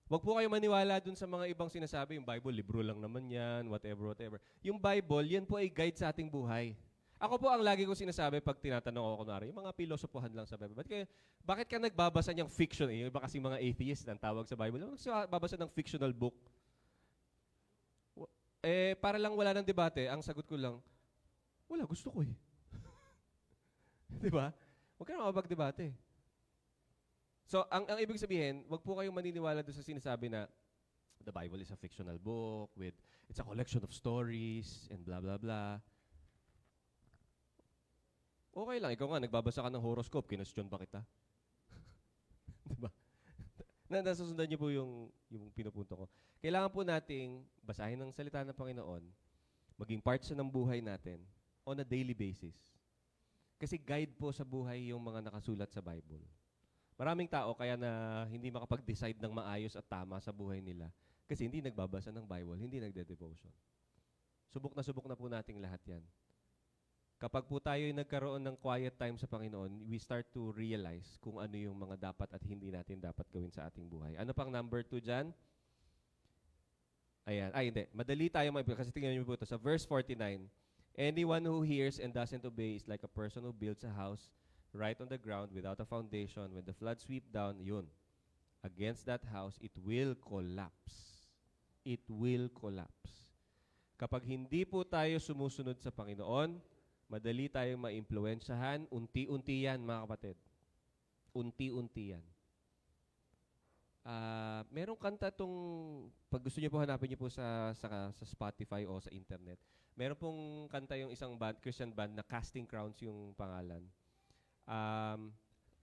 wag po kayo maniwala dun sa mga ibang sinasabi. Yung Bible, libro lang naman yan, whatever. Yung Bible, yan po ay guide sa ating buhay. Ako po ang lagi ko sinasabi pag tinatanong ako kunwari, yung mga pilosopohan lang sa Bible. Bakit ka nagbabasa niyang fiction? Yung iba kasi mga atheists ang tawag sa Bible. Babasa ng fictional book. Para lang wala ng debate, ang sagot ko lang, Wala, gusto ko eh. Di ba? Huwag ka na makapag-debate. So, ang ibig sabihin, wag po kayong maniniwala doon sa sinasabi na the Bible is a fictional book with, it's a collection of stories and blah, blah, blah. Okay lang, ikaw nga, nagbabasa ka ng horoscope, kinestyon ba kita? Di ba? Nasusundan niyo po yung pinupunto ko. Kailangan po nating basahin ng salita ng Panginoon, maging part siya ng buhay natin on a daily basis. Kasi guide po sa buhay yung mga nakasulat sa Bible. Maraming tao kaya na hindi makapag-decide ng maayos at tama sa buhay nila kasi hindi nagbabasa ng Bible, hindi nagde-devotion. Subok na po nating lahat yan. Kapag po tayo ay nagkaroon ng quiet time sa Panginoon, we start to realize kung ano yung mga dapat at hindi natin dapat gawin sa ating buhay. Ano pang number 2 dyan? Ayan. Hindi. Madali tayo kasi tingnan niyo po ito. Sa verse 49, anyone who hears and doesn't obey is like a person who builds a house right on the ground without a foundation. When the flood sweep down, yun. Against that house, it will collapse. It will collapse. Kapag hindi po tayo sumusunod sa Panginoon, madali tayong maimpluwensyahan. Unti-unti yan, mga kapatid. Unti-unti yan. Merong kanta itong, pag gusto niyo po, hanapin niyo po sa Spotify o sa internet. Meron pong kanta yung isang band, Christian band na Casting Crowns yung pangalan.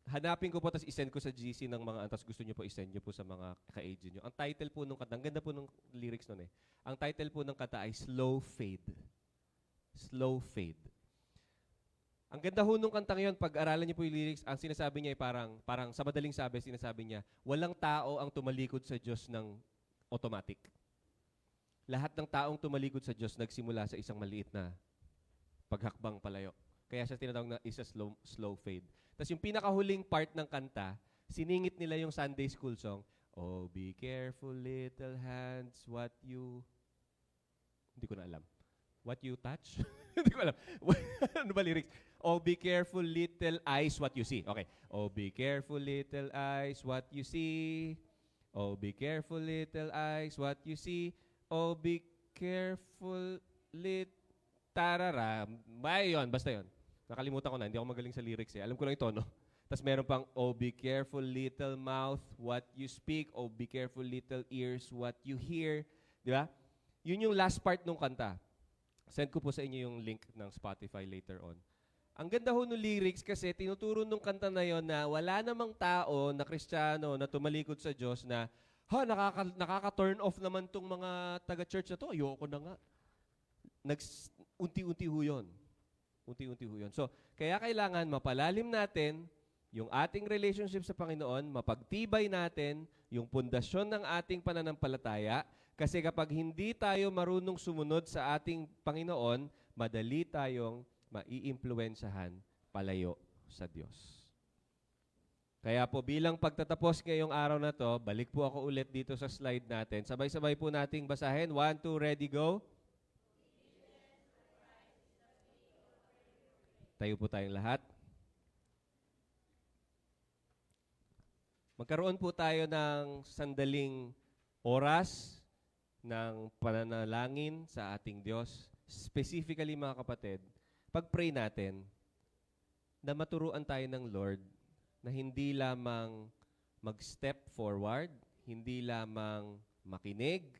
Hanapin ko po, tapos isend ko sa GC ng mga antas gusto niyo po isend niyo po sa mga ka-agent niyo. Ang title po ng kanta, ang ganda po ng lyrics nun eh. Ang title po ng kanta ay Slow Fade. Slow Fade. Ang ganda ho nung kantang yun, pag-aralan niyo po yung lyrics, ang sinasabi niya ay parang sa madaling sabi, sinasabi niya, walang tao ang tumalikod sa Diyos ng automatic. Lahat ng taong tumalikod sa Diyos nagsimula sa isang maliit na paghakbang palayo. Kaya siya tinatawag na is a slow fade. Tapos yung pinakahuling part ng kanta, siningit nila yung Sunday school song, oh, be careful little hands, what you... Hindi ko na alam. What you touch? Hindi ko alam. Ano ba lyrics? Oh, be careful little eyes, what you see. Okay. Oh, be careful little eyes, what you see. Oh, be careful little eyes, what you see. Oh, be careful little... Tarara. May yun, basta yun. Nakalimutan ko na, hindi ako magaling sa lyrics eh. Alam ko lang ito, no? Tapos meron pang, oh, be careful little mouth, what you speak. Oh, be careful little ears, what you hear. Di ba? Yun yung last part ng kanta. Send ko po sa inyo yung link ng Spotify later on. Ang ganda ho ng lyrics kasi tinuturo nung kanta na yon na wala namang tao na Kristiyano na tumalikod sa Diyos na, nakaka-turn off naman tong mga taga-church na to. Ayoko na nga. Unti-unti ho yun. Unti-unti ho yun. So, kaya kailangan mapalalim natin yung ating relationship sa Panginoon, mapagtibay natin yung pundasyon ng ating pananampalataya, kasi kapag hindi tayo marunong sumunod sa ating Panginoon, madali tayong maiimpluwensyahan palayo sa Diyos. Kaya po bilang pagtatapos ngayong araw na to, balik po ako ulit dito sa slide natin. Sabay-sabay po nating basahin. 1, 2, ready, go. Tayo po tayong lahat. Magkaroon po tayo ng sandaling oras ng pananalangin sa ating Diyos. Specifically, mga kapatid, pag-pray natin na maturuan tayo ng Lord na hindi lamang mag-step forward, hindi lamang makinig,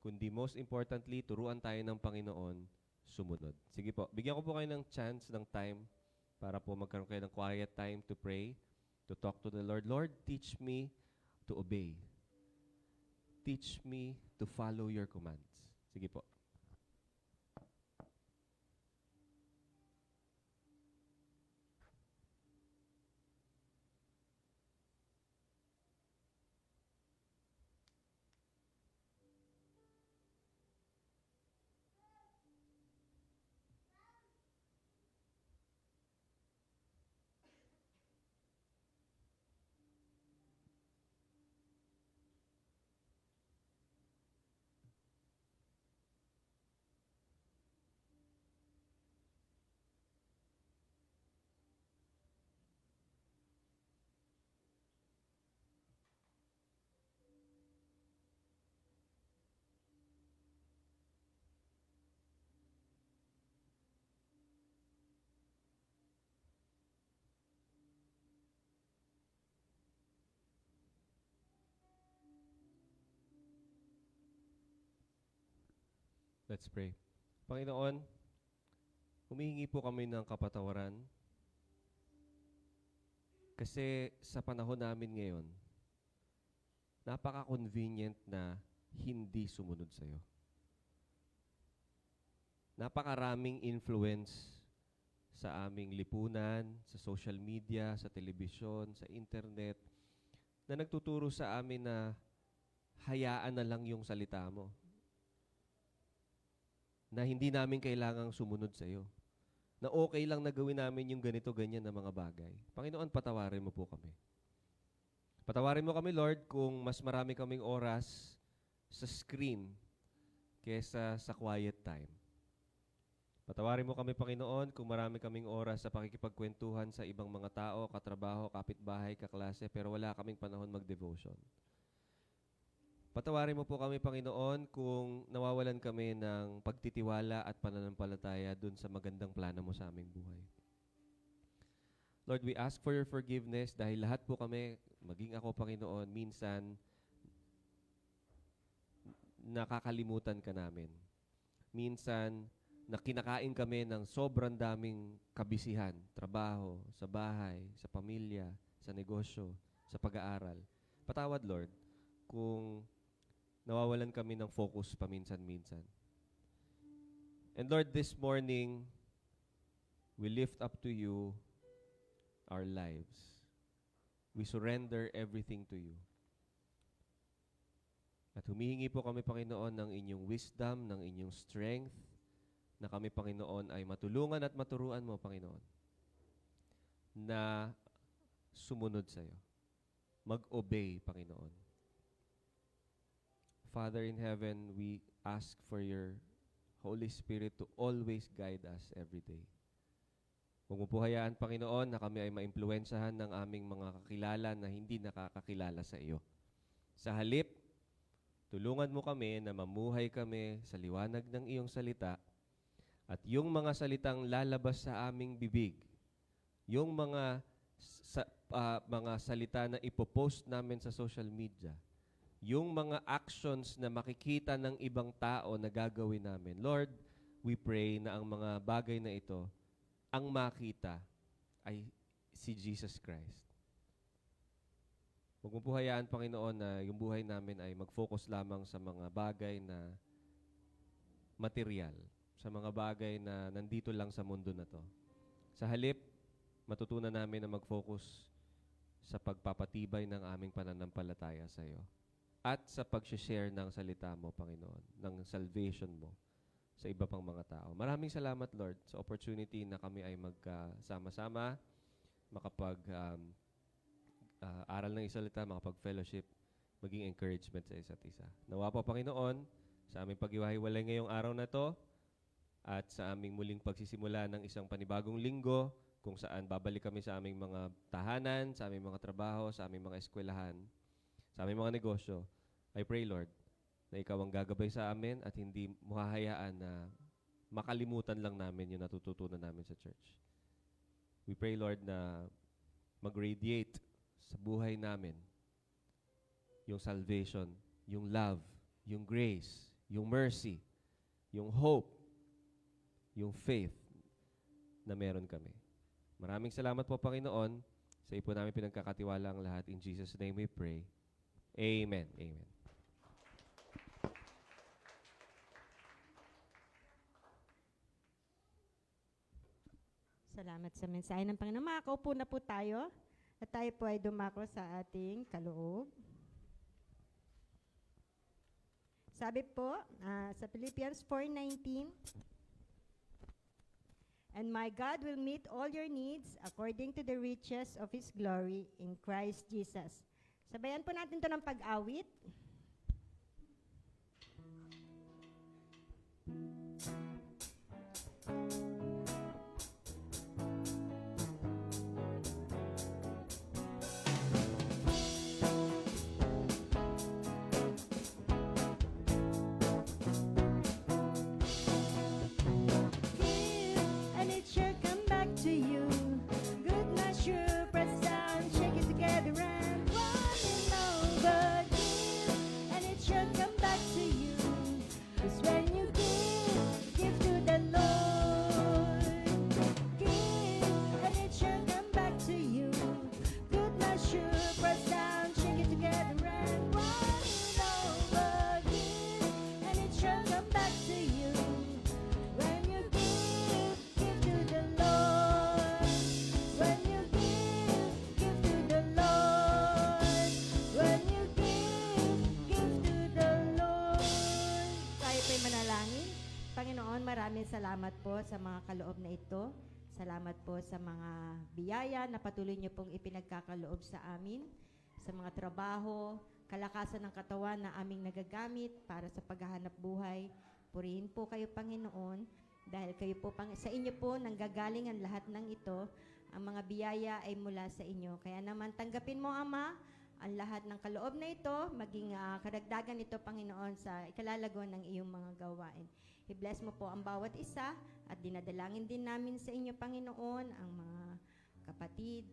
kundi most importantly, turuan tayo ng Panginoon sumunod. Sige po, bigyan ko po kayo ng chance, ng time, para po magkaroon kayo ng quiet time to pray, to talk to the Lord. Lord, teach me to obey. Teach me to follow your commands. Sige po. Let's pray. Panginoon, humihingi po kami ng kapatawaran kasi sa panahon namin ngayon, napaka-convenient na hindi sumunod sa'yo. Napakaraming influence sa aming lipunan, sa social media, sa telebisyon, sa internet, na nagtuturo sa amin na hayaan na lang yung salita mo. Na hindi namin kailangang sumunod sa iyo. Na okay lang na gawin namin yung ganito, ganyan na mga bagay. Panginoon, patawarin mo po kami. Patawarin mo kami, Lord, kung mas marami kaming oras sa screen kesa sa quiet time. Patawarin mo kami, Panginoon, kung marami kaming oras sa pakikipagkwentuhan sa ibang mga tao, katrabaho, kapitbahay, kaklase, pero wala kaming panahon mag-devotion. Patawarin mo po kami, Panginoon, kung nawawalan kami ng pagtitiwala at pananampalataya dun sa magandang plano mo sa aming buhay. Lord, we ask for your forgiveness dahil lahat po kami, maging ako, Panginoon, minsan nakakalimutan ka namin. Minsan, na kinakain kami ng sobrang daming kabisihan, trabaho, sa bahay, sa pamilya, sa negosyo, sa pag-aaral. Patawad, Lord, kung nawawalan kami ng focus paminsan-minsan. And Lord, this morning, we lift up to you our lives. We surrender everything to you. At humihingi po kami, Panginoon, ng inyong wisdom, ng inyong strength, na kami, Panginoon, ay matulungan at maturuan mo, Panginoon, na sumunod sa iyo. Mag-obey, Panginoon. Father in heaven, we ask for your Holy Spirit to always guide us every day. Huwag mo po hayaan, Panginoon, na kami ay maimpluwensyahan ng aming mga kakilala na hindi nakakakilala sa iyo. Sa halip, tulungan mo kami na mamuhay kami sa liwanag ng iyong salita at yung mga salitang lalabas sa aming bibig, yung mga salita na ipopost namin sa social media, yung mga actions na makikita ng ibang tao na gagawin namin. Lord, we pray na ang mga bagay na ito, ang makita ay si Jesus Christ. Huwag mo po hayaan, Panginoon, na yung buhay namin ay mag-focus lamang sa mga bagay na material, sa mga bagay na nandito lang sa mundo na to. Sa halip, matutunan namin na mag-focus sa pagpapatibay ng aming pananampalataya sa iyo. At sa pag-share ng salita mo, Panginoon, ng salvation mo sa iba pang mga tao. Maraming salamat, Lord, sa opportunity na kami ay magkasama-sama, aral ng salita, makapag-fellowship, maging encouragement sa isa't isa. Nawa po, Panginoon, sa aming pag-iwahiwalay ngayong araw na to at sa aming muling pagsisimula ng isang panibagong linggo kung saan babalik kami sa aming mga tahanan, sa aming mga trabaho, sa aming mga eskwelahan, sa aming mga negosyo. I pray, Lord, na ikaw ang gagabay sa amin at hindi mo hahayaan na makalimutan lang namin yung natututunan namin sa church. We pray, Lord, na mag-radiate sa buhay namin yung salvation, yung love, yung grace, yung mercy, yung hope, yung faith na meron kami. Maraming salamat po, Panginoon. Sa iyo po namin pinagkakatiwala ang lahat. In Jesus' name we pray. Amen. Amen. Salamat sa mensahe ng Panginoon. Makakaupo na po tayo at tayo po ay dumako sa ating kaloob. Sabi po sa Philippians 4:19, "And my God will meet all your needs according to the riches of His glory in Christ Jesus." Sabayan po natin ito ng pag-awit. And it shall come back to you. Good measure, press down, shake it together and running over. Give, salamat po sa mga kaloob na ito. Salamat po sa mga biyaya na patuloy niyo pong ipinagkakaloob sa amin, sa mga trabaho, kalakasan ng katawan na aming nagagamit para sa paghahanap buhay. Purihin po kayo, Panginoon, dahil kayo po, sa inyo po nanggagaling ang lahat ng ito. Ang mga biyaya ay mula sa inyo. Kaya naman tanggapin mo, Ama, ang lahat ng kaloob na ito, maging karagdagan ito, Panginoon, sa ikalalago ng iyong mga gawain. I-bless mo po ang bawat isa at dinadalangin din namin sa inyo, Panginoon, ang mga kapatid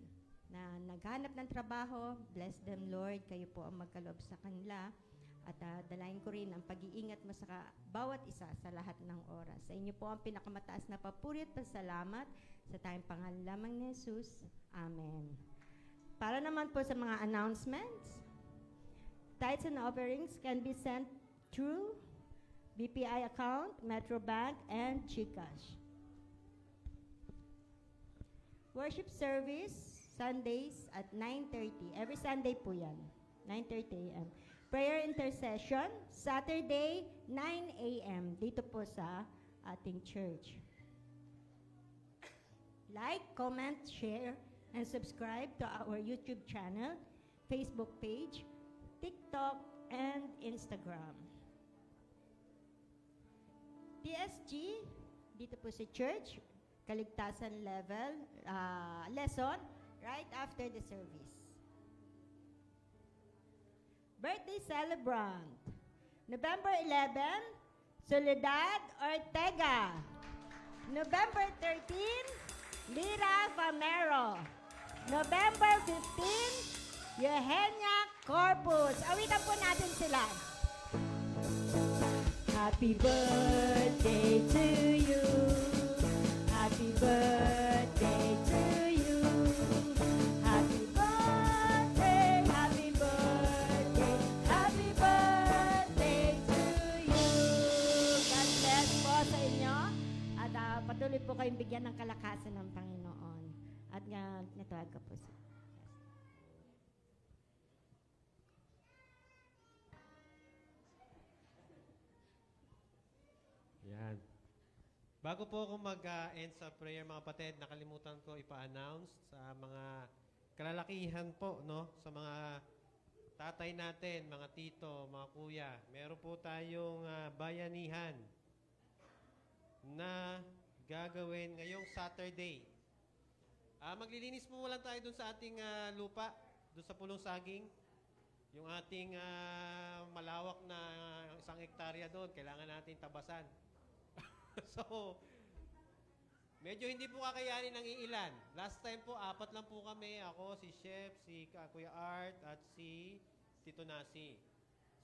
na naghanap ng trabaho. Bless them, Lord. Kayo po ang magkaloob sa kanila. At dalayan ko rin ang pag-iingat mo sa bawat isa sa lahat ng oras. Sa inyo po ang pinakamataas na papuri at pasalamat sa tayong pangalan lamang ni Jesus. Amen. Para naman po sa mga announcements, tithes and offerings can be sent through BPI account, Metro Bank, and GCash. Worship service, Sundays at 9:30. Every Sunday po yan, 9:30 a.m. Prayer intercession, Saturday, 9 a.m. Dito po sa ating church. Like, comment, share, and subscribe to our YouTube channel, Facebook page, TikTok, and Instagram. TSG, dito po sa church, kaligtasan level, lesson, right after the service. Birthday celebrant, November 11, Soledad Ortega. November 13, Lira Famero. November 15, Eugenia Corpus. Awitan po natin sila. Happy birthday to you. Happy birthday to you. Happy birthday, happy birthday, happy birthday to you. God bless po sa inyo. At patuloy po kayong bigyan ng kalakasan ng Panginoon. At natawag ka po siya. Yan. Bago po ako mag-end sa prayer, mga kapatid, nakalimutan ko ipa-announce sa mga kalalakihan po, no? Sa mga tatay natin, mga tito, mga kuya. Meron po tayong bayanihan na gagawin ngayong Saturday. Maglilinis po lang tayo dun sa ating lupa, dun sa Pulong Saging. Yung ating malawak na 1 hektarya doon, kailangan natin tabasan. So, medyo hindi po kakayanin ng iilan. Last time po, 4 lang po kami. Ako, si Chef, si Kuya Art, at si Tito Nasi.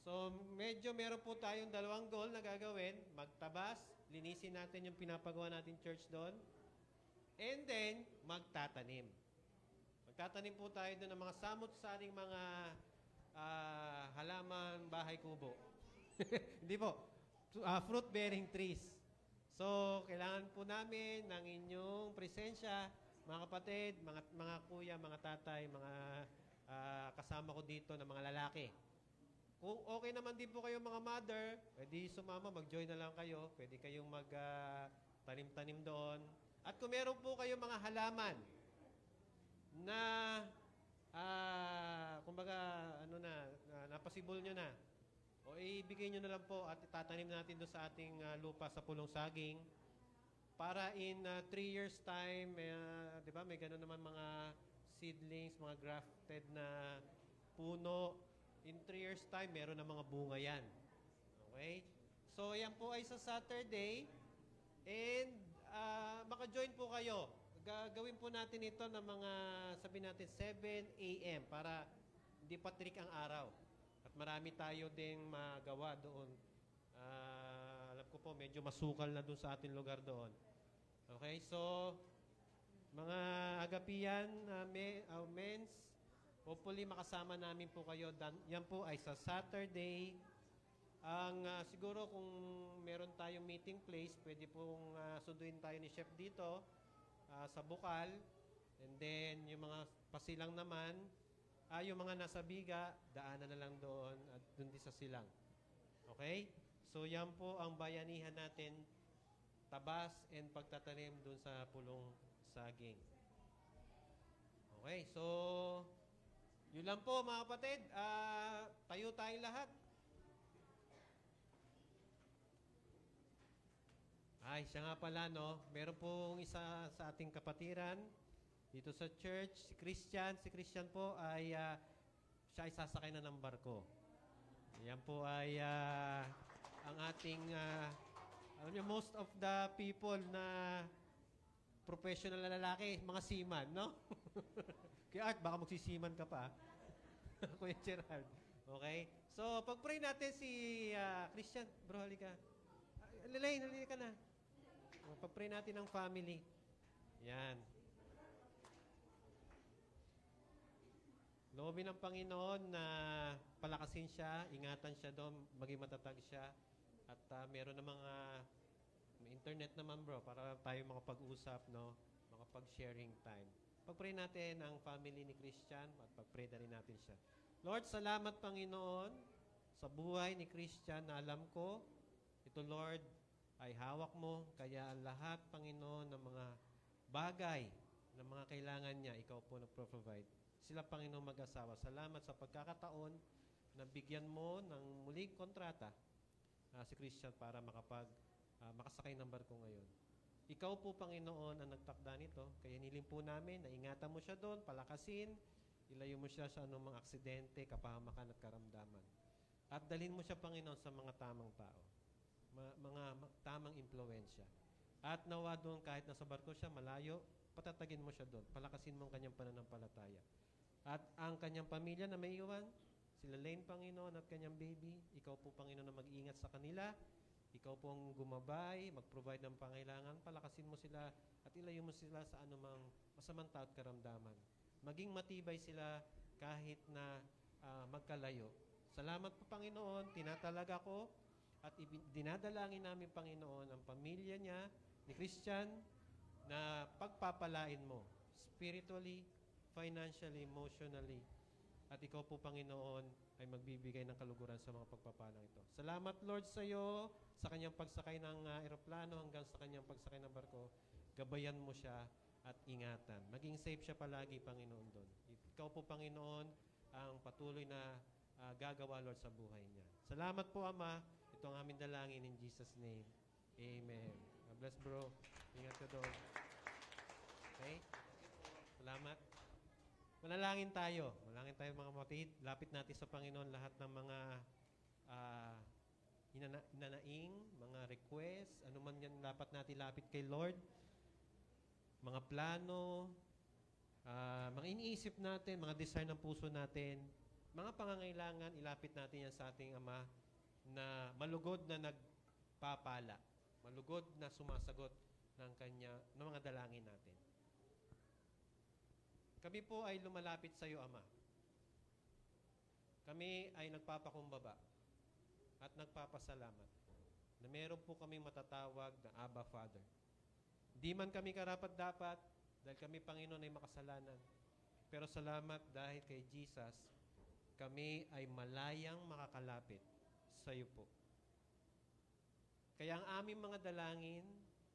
So, medyo meron po tayong 2 goal na gagawin. Magtabas, linisin natin yung pinapagawa natin church doon. And then, magtatanim. Magtatanim po tayo doon ng mga samot-saring mga halaman bahay kubo. Hindi po. Fruit-bearing trees. So, kailangan po namin ng inyong presensya, mga kapatid, mga kuya, mga tatay, mga kasama ko dito na mga lalaki. Kung okay naman din po kayo mga mother, pwede sumama, mag-join na lang kayo. Pwede kayong mag-tanim-tanim doon. At kung meron po kayo mga halaman na kumbaga, napasibol nyo na, o ibigay nyo na lang po at itatanim natin doon sa ating lupa sa Pulong Saging para in 3 years time, di ba, may gano'n naman mga seedlings, mga grafted na puno. In 3 years time, meron na mga bunga yan. Okay? So, yan po ay sa Saturday. And maka-join po kayo. Gagawin po natin ito ng mga, sabihin natin, 7 a.m. para hindi patrik ang araw. At marami tayo ding magawa doon. Alam ko po, medyo masukal na doon sa ating lugar doon. Okay, so, mga agapian, men's, hopefully makasama namin po kayo. Yan po ay sa Saturday. Siguro kung meron tayong meeting place, pwede pong sunduin tayo ni Chef dito sa Bukal. And then, yung mga pasilang naman, yung mga nasa Biga, daanan na lang doon at doon din sa silang. Okay? So, yan po ang bayanihan natin tabas and pagtatanim dun sa pulong saging. Okay, so yun lang po mga kapatid. Tayo tayong lahat. Ay, siya nga pala, no? Meron pong isa sa ating kapatiran dito sa church, si Christian. Si Christian po ay, siya ay sasakay na ng barko. Yan po ay ang ating, alam niyo, most of the people na professional na lalaki, mga seaman, no? Kaya Art, baka magsisiman ka pa. Kuya Gerald. Okay? So, pag-pray natin si Christian. Bro, halika. Lalain, halika na. Pag-pray natin ang family. Yan. Loobin ng Panginoon na palakasin siya, ingatan siya doon, maging matatag siya. At meron na mga may internet naman bro, para tayo makapag-usap, no? Makapag-sharing time. Pag-pray natin ang family ni Christian at pag-pray na rin natin siya. Lord, salamat Panginoon sa buhay ni Christian na alam ko, ito Lord, ay hawak mo, kaya ang lahat Panginoon ng mga bagay na mga kailangan niya, ikaw po nagpro-provide. Sila Panginoon mag-asawa. Salamat sa pagkakataon na bigyan mo ng muling kontrata si Christian para makasakay ng barko ngayon. Ikaw po, Panginoon, ang nagtakda nito. Kaya niling po namin na ingatan mo siya doon, palakasin, ilayo mo siya sa anumang aksidente, kapahamakan at karamdaman. At dalhin mo siya, Panginoon, sa mga tamang tao. Mga tamang impluensya. At nawa doon, kahit nasa barko siya, malayo, patatagin mo siya doon. Palakasin mo ang kanyang pananampalataya. At ang kanyang pamilya na may iwan, sila Lane, Panginoon, at kanyang baby, ikaw po, Panginoon, na mag-iingat sa kanila. Ikaw po ang gumabay, mag-provide ng pangailangan, palakasin mo sila at ilayo mo sila sa anumang masamang tao at karamdaman. Maging matibay sila kahit na magkalayo. Salamat po, Panginoon, tinatalaga ko at dinadalangin namin, Panginoon, ang pamilya niya, ni Christian, na pagpapalain mo, spiritually, financially, emotionally, at ikaw po, Panginoon, ay magbibigay ng kaluguran sa mga pagpapalang ito. Salamat, Lord, sa iyo, sa kanyang pagsakay ng eroplano hanggang sa kanyang pagsakay ng barko. Gabayan mo siya at ingatan. Maging safe siya palagi, Panginoon, doon. Ikaw po, Panginoon, ang patuloy na gagawa, Lord, sa buhay niya. Salamat po, Ama. Ito ang aming dalangin in Jesus' name. Amen. God bless, bro. Ingat ka doon. Okay? Salamat. Manalangin tayo. Manalangin tayo mga kapatid. Lapit natin sa Panginoon lahat ng mga hinanaing, mga request, ano man yan dapat natin lapit kay Lord. Mga plano, mga iniisip natin, mga desire ng puso natin, mga pangangailangan, ilapit natin yan sa ating Ama na malugod na nagpapala, malugod na sumasagot ng mga dalangin natin. Kami po ay lumalapit sa iyo, Ama. Kami ay nagpapakumbaba at nagpapasalamat na meron po kami matatawag na Abba Father. Di man kami karapat-dapat dahil kami, Panginoon, ay makasalanan. Pero salamat dahil kay Jesus, kami ay malayang makakalapit sa iyo po. Kaya ang aming mga dalangin,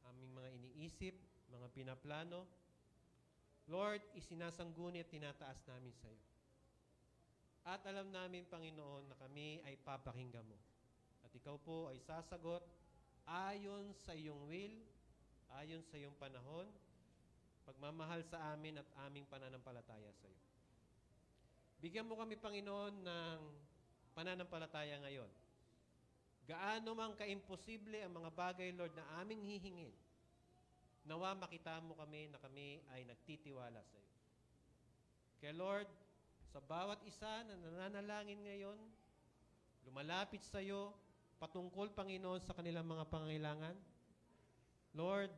aming mga iniisip, mga pinaplano, Lord, isinasangguni at tinataas namin sa iyo. At alam namin, Panginoon, na kami ay papakinggan mo. At ikaw po ay sasagot ayon sa iyong will, ayon sa iyong panahon, pagmamahal sa amin at aming pananampalataya sa iyo. Bigyan mo kami, Panginoon, ng pananampalataya ngayon. Gaano mang kaimposible ang mga bagay, Lord, na aming hihingin, nawa makita mo kami na kami ay nagtitiwala sa iyo. Kaya Lord, sa bawat isa na nananalangin ngayon, lumalapit sa iyo, patungkol, Panginoon, sa kanilang mga pangailangan, Lord,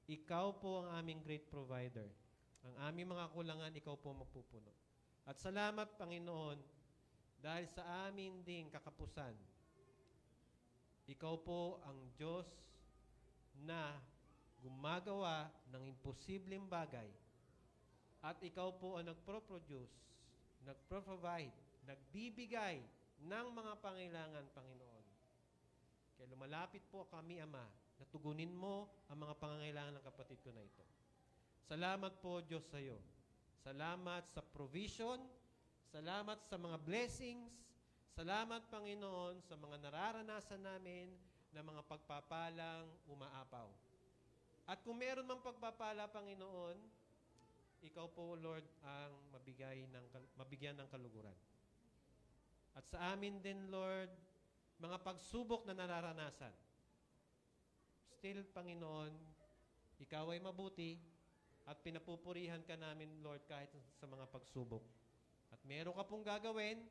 ikaw po ang aming great provider. Ang aming mga kulangan, ikaw po magpupuno. At salamat, Panginoon, dahil sa amin ding kakapusan, ikaw po ang Diyos na gumagawa ng imposibleng bagay. At ikaw po ang nagpro-produce, nagpro-provide, nagbibigay ng mga pangailangan, Panginoon. Kaya lumalapit po kami, Ama, na tugunin mo ang mga pangangailangan ng kapatid ko na ito. Salamat po, Diyos, sa iyo. Salamat sa provision. Salamat sa mga blessings. Salamat, Panginoon, sa mga nararanasan namin na mga pagpapalang umaapaw. At kung meron mang pagpapala, Panginoon, ikaw po, Lord, ang mabigyan ng kaluguran. At sa amin din, Lord, mga pagsubok na nararanasan. Still, Panginoon, ikaw ay mabuti at pinapupurihan ka namin, Lord, kahit sa mga pagsubok. At meron ka pong gagawin,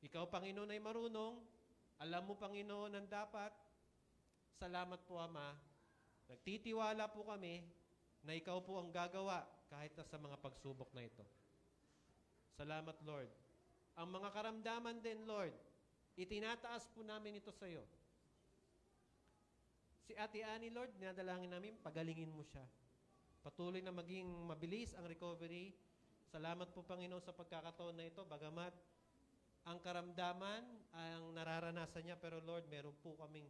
ikaw, Panginoon, ay marunong, alam mo, Panginoon, ang dapat. Salamat po, Ama. Nagtitiwala po kami na ikaw po ang gagawa kahit na sa mga pagsubok na ito. Salamat, Lord. Ang mga karamdaman din, Lord, itinataas po namin ito sa iyo. Si Ate Annie, Lord, dinadalangin namin, pagalingin mo siya. Patuloy na maging mabilis ang recovery. Salamat po, Panginoon, sa pagkakataon na ito, bagamat ang karamdaman, ang nararanasan niya, pero Lord, meron po kaming,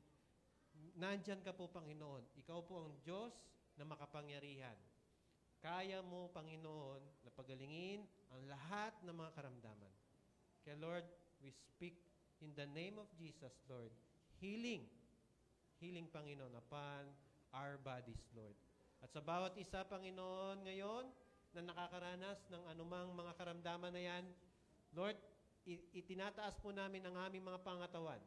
nandyan ka po, Panginoon. Ikaw po ang Diyos na makapangyarihan. Kaya mo, Panginoon, na pagalingin ang lahat ng mga karamdaman. Kaya Lord, we speak in the name of Jesus, Lord, healing. Healing, Panginoon, upon our bodies, Lord. At sa bawat isa, Panginoon, ngayon, na nakakaranas ng anumang mga karamdaman na yan, Lord, itinataas po namin ang aming mga pangatawan.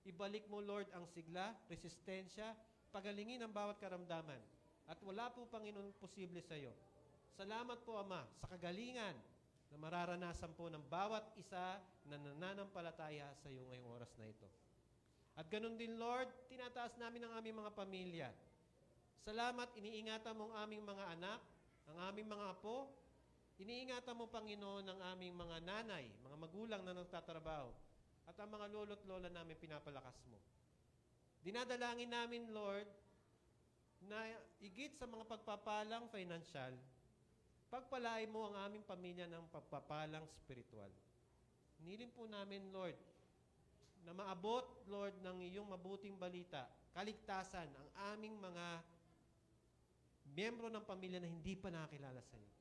Ibalik mo, Lord, ang sigla, resistensya, pagalingin ang bawat karamdaman. At wala po, Panginoon, posible sa iyo. Salamat po, Ama, sa kagalingan na mararanasan po ng bawat isa na nananampalataya sa iyo ngayong oras na ito. At ganun din, Lord, tinataas namin ang aming mga pamilya. Salamat, iniingatan mo ang aming mga anak, ang aming mga apo. Iniingatan mo, Panginoon, ang aming mga nanay, mga magulang na nagtatrabaho. At ang mga lolo't lola namin pinapalakas mo. Dinadalangin namin, Lord, na igit sa mga pagpapalang financial, pagpalain mo ang aming pamilya ng pagpapalang spiritual. Hiniling po namin, Lord, na maabot, Lord, ng iyong mabuting balita, kaligtasan ang aming mga miyembro ng pamilya na hindi pa nakakilala sa iyo.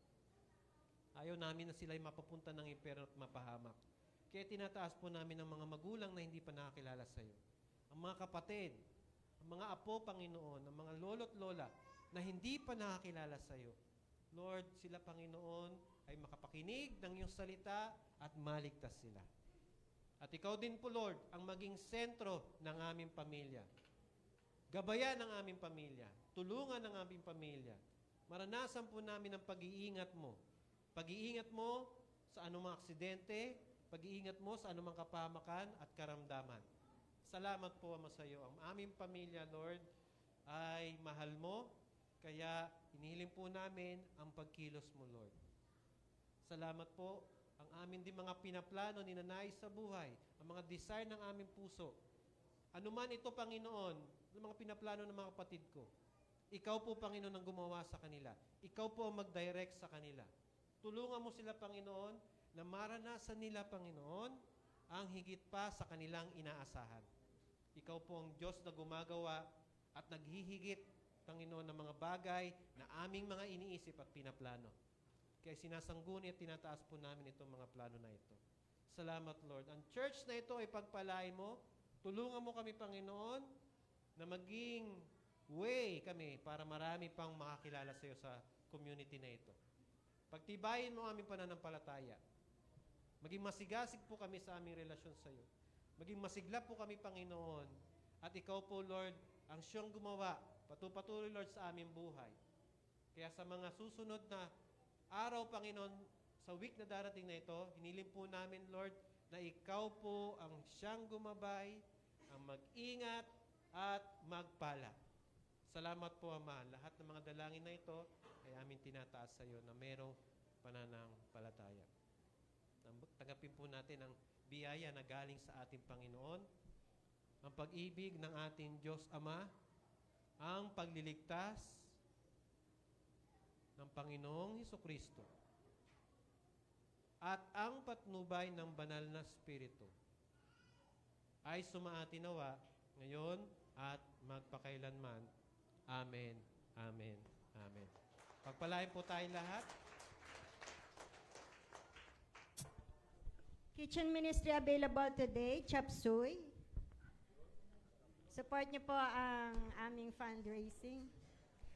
Ayaw namin na sila'y mapapunta ng impyerno at mapahamak. Kaya tinataas po namin ang mga magulang na hindi pa nakakilala sa iyo. Ang mga kapatid, ang mga apo, Panginoon, ang mga lolo't lola na hindi pa nakakilala sa iyo. Lord, sila, Panginoon, ay makapakinig ng iyong salita at maligtas sila. At ikaw din po, Lord, ang maging sentro ng aming pamilya. Gabayan ang aming pamilya. Tulungan ang aming pamilya. Maranasan po namin ang pag-iingat mo. Pag-iingat mo sa anumang aksidente, pag-iingat mo sa anumang kapahamakan at karamdaman. Salamat po, Ama, sa iyo. Ang aming pamilya, Lord, ay mahal mo, kaya inihiling po namin ang pagkilos mo, Lord. Salamat po. Ang amin din mga pinaplano, ninanais sa buhay, ang mga desire ng aming puso. Ano man ito, Panginoon, ng mga pinaplano ng mga kapatid ko, ikaw po, Panginoon, ang gumawa sa kanila. Ikaw po ang mag-direct sa kanila. Tulungan mo sila, Panginoon, na maranasan nila, Panginoon, ang higit pa sa kanilang inaasahan. Ikaw po ang Diyos na gumagawa at naghihigit, Panginoon, ng mga bagay na aming mga iniisip at pinaplano. Kaya sinasangguni at tinataas po namin itong mga plano na ito. Salamat, Lord. Ang church na ito ay pagpalain mo. Tulungan mo kami, Panginoon, na maging way kami para marami pang makakilala sa iyo sa community na ito. Pagtibayin mo ang aming pananampalataya. Maging masigasig po kami sa aming relasyon sa iyo. Maging masigla po kami, Panginoon. At ikaw po, Lord, ang siyang gumawa. Patuloy, Lord, sa aming buhay. Kaya sa mga susunod na araw, Panginoon, sa week na darating na ito, hiniling po namin, Lord, na ikaw po ang siyang gumabay, ang mag-ingat at magpala. Salamat po, Ama. Lahat ng mga dalangin na ito ay aming tinataas sa iyo na merong pananampalataya. Tanggapin po natin ang biyaya na galing sa ating Panginoon, ang pag-ibig ng ating Diyos Ama, ang pagliligtas ng Panginoong Hesukristo, at ang patnubay ng banal na Espiritu ay sumaatinawa ngayon at magpakailanman. Amen. Amen. Amen. Pagpalain po tayong lahat. Kitchen ministry available today, Chop Suey. Support niyo po ang aming fundraising.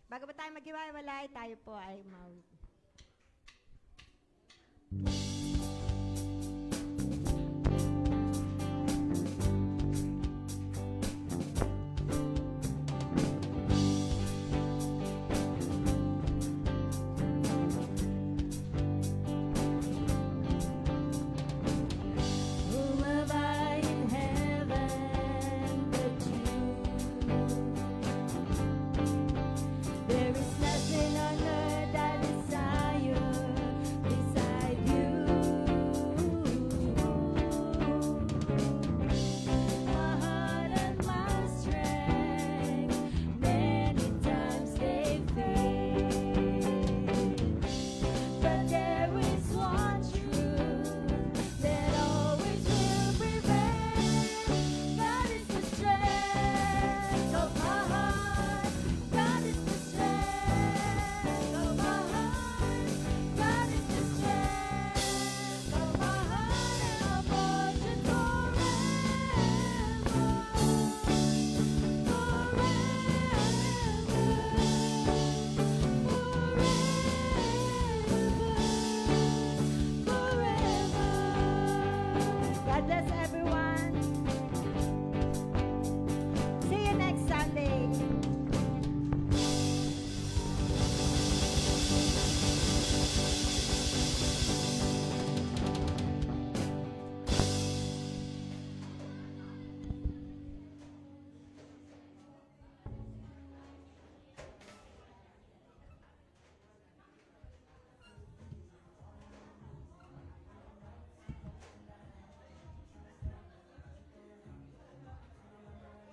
Bago pa tayo maghiwalay, tayo po ay